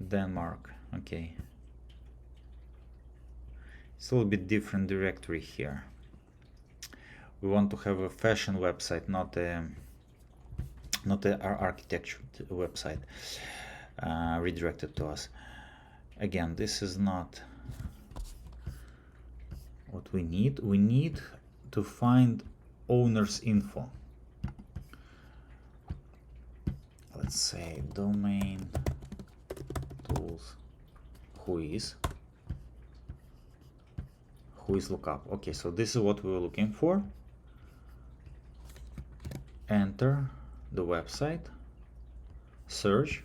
Denmark, okay. It's a little bit different directory here. We want to have a fashion website, not our architecture website redirected to us. Again, this is not what we need. We need to find owner's info. Let's say domain tools whois lookup. Okay, so this is what we were looking for. Enter the website, search.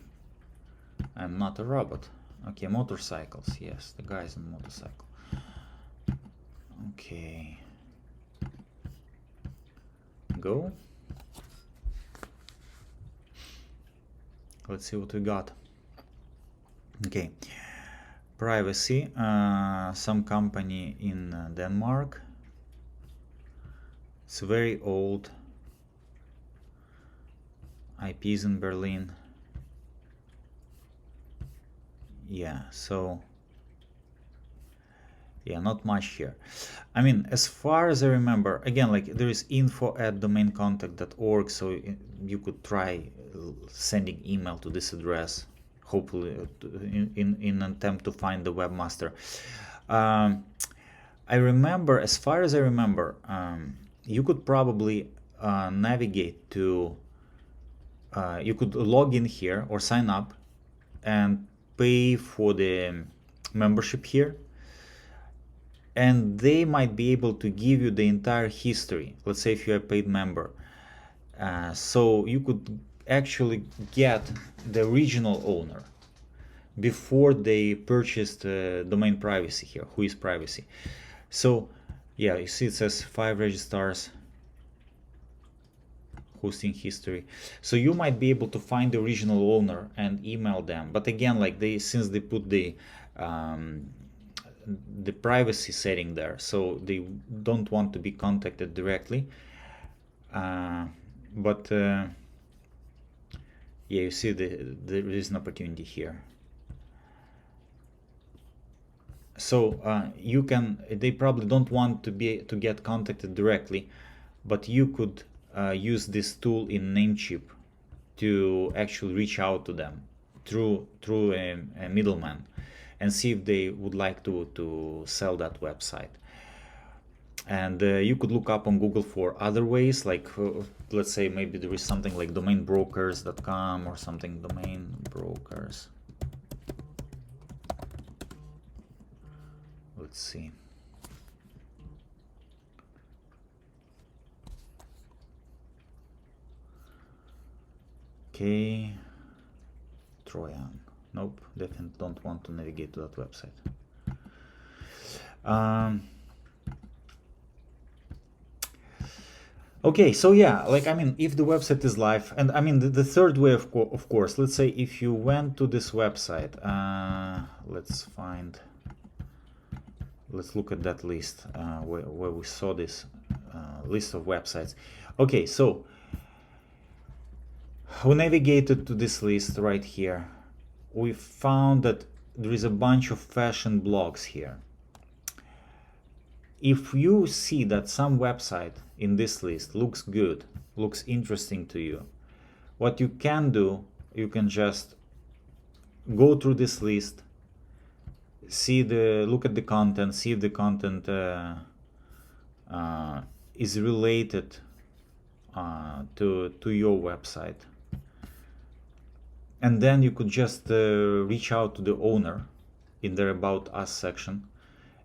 I'm not a robot. Okay, motorcycles. Yes, the guy's on motorcycle. Okay, go. Let's see what we got. Okay, privacy, some company in Denmark. It's very old. IPs in Berlin. Yeah, so yeah, not much here. I mean, as far as I remember, again, like there is info@domaincontact.org, so you could try sending email to this address, hopefully in an attempt to find the webmaster. I remember, as far as I remember, you could probably navigate to, you could log in here or sign up and pay for the membership here, and they might be able to give you the entire history. Let's say if you're a paid member, so you could actually get the original owner before they purchased domain privacy here, who is privacy. So yeah, you see it says 5 registrars, hosting history. So you might be able to find the original owner and email them. But again, like since they put the privacy setting there, so they don't want to be contacted directly. Yeah, you see there is an opportunity here. So you can, they probably don't want to get contacted directly, but you could use this tool in Namecheap to actually reach out to them through a middleman and see if they would like to sell that website. And you could look up on Google for other ways, like let's say maybe there is something like domainbrokers.com or something, domain brokers. Let's see. Okay, Trojan. Nope, definitely don't want to navigate to that website. Okay, so yeah, like I mean, if the website is live, and I mean the third way, of course, let's say if you went to this website, let's look at that list where we saw this list of websites. Okay, so we navigated to this list right here. We found that there is a bunch of fashion blogs here. If you see that some website in this list looks good, looks interesting to you, what you can do, you can just go through this list, look at the content, see if the content is related to your website, and then you could just reach out to the owner in their About Us section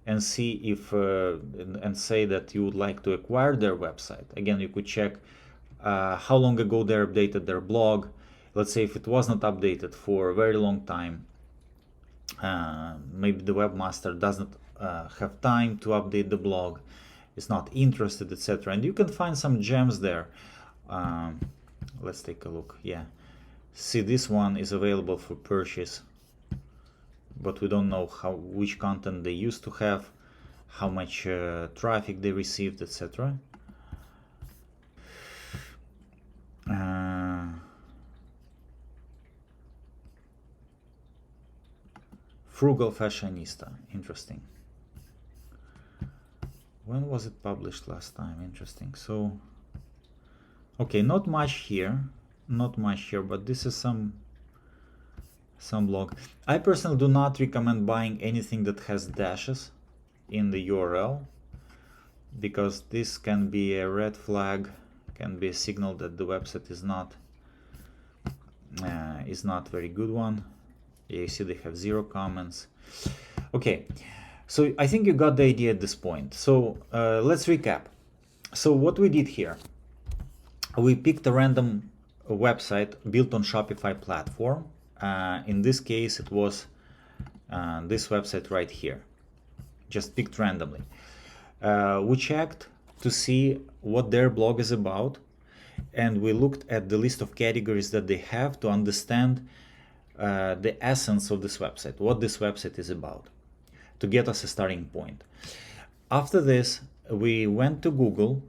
and see if and say that you would like to acquire their website. Again, you could check how long ago they updated their blog. Let's say if it was not updated for a very long time, maybe the webmaster doesn't have time to update the blog, is not interested, etc. And you can find some gems there. Let's take a look. Yeah, see, this one is available for purchase, but we don't know which content they used to have, how much traffic they received, etc. Frugal Fashionista, interesting. When was it published last time? Interesting. So, okay, not much here, but this is some blog. I personally do not recommend buying anything that has dashes in the URL, because this can be a red flag, can be a signal that the website is not very good one. Yeah, you see they have 0 comments. Okay, so I think you got the idea at this point. So let's recap. So what we did here, we picked a random website built on Shopify platform. In this case, it was this website right here, just picked randomly. We checked to see what their blog is about, and we looked at the list of categories that they have to understand the essence of this website, what this website is about, to get us a starting point. After this, we went to Google,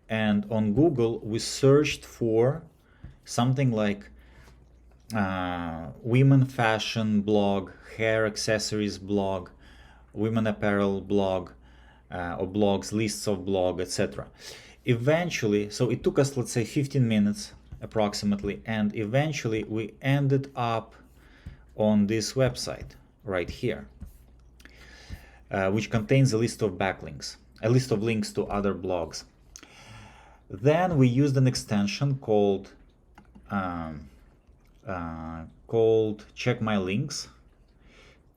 and on Google we searched for something like women fashion blog, hair accessories blog, women apparel blog, or blogs, lists of blog, etc. Eventually, so it took us, let's say, 15 minutes approximately, and eventually we ended up on this website right here, which contains a list of backlinks, a list of links to other blogs. Then we used an extension called CheckMyLinks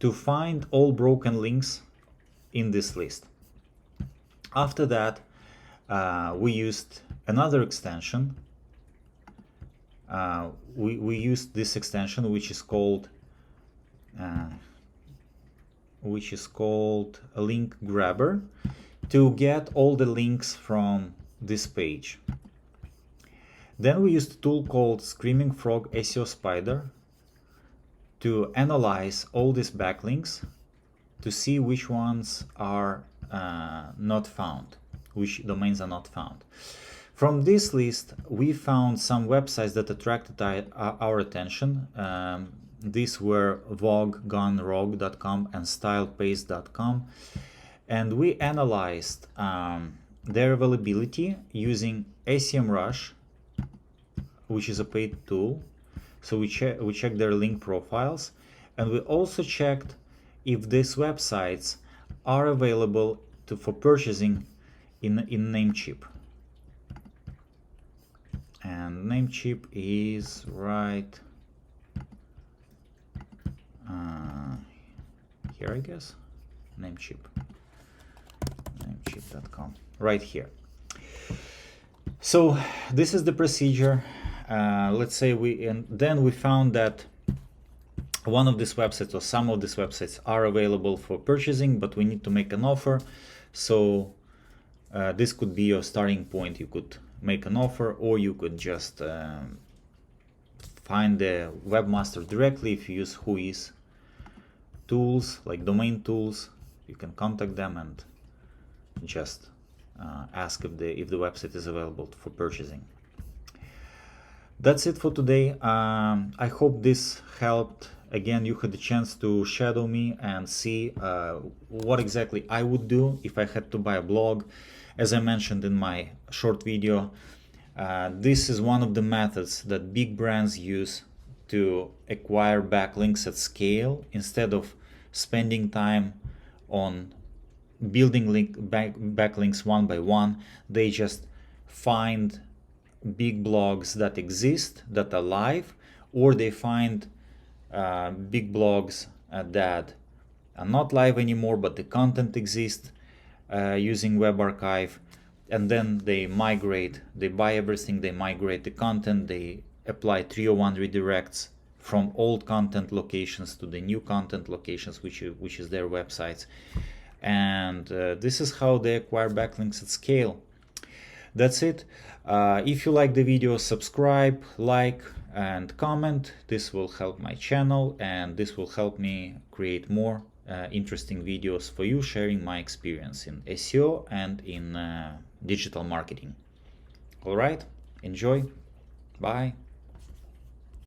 to find all broken links in this list. After that, we used another extension. We used this extension, which is called LinkGrabber, to get all the links from this page. Then we used a tool called Screaming Frog SEO Spider to analyze all these backlinks to see which ones are not found, which domains are not found. From this list, we found some websites that attracted our attention. These were voguegonerogue.com and stylepaste.com, and we analyzed their availability using SEMRush, which is a paid tool. So we checked their link profiles, and we also checked if these websites are available for purchasing in Namecheap. And Namecheap is right here, I guess. Namecheap.com, right here. So this is the procedure. Let's say then we found that one of these websites or some of these websites are available for purchasing, but we need to make an offer. So this could be your starting point. You could make an offer, or you could just find the webmaster directly. If you use Whois tools like DomainTools, you can contact them and just ask if the website is available for purchasing. That's it for today. I hope this helped. Again, you had the chance to shadow me and see what exactly I would do if I had to buy a blog. As I mentioned in my short video, this is one of the methods that big brands use to acquire backlinks at scale. Instead of spending time on building backlinks one by one, they just find big blogs that exist, that are live, or they find big blogs that are not live anymore, but the content exists using WebArchive, and then they migrate, they buy everything, they migrate the content, they apply 301 redirects from old content locations to the new content locations, which is their websites. And this is how they acquire backlinks at scale. That's it. If you like the video, subscribe, like, and comment. This will help my channel, and this will help me create more interesting videos for you, sharing my experience in SEO and in digital marketing. All right, enjoy. Bye.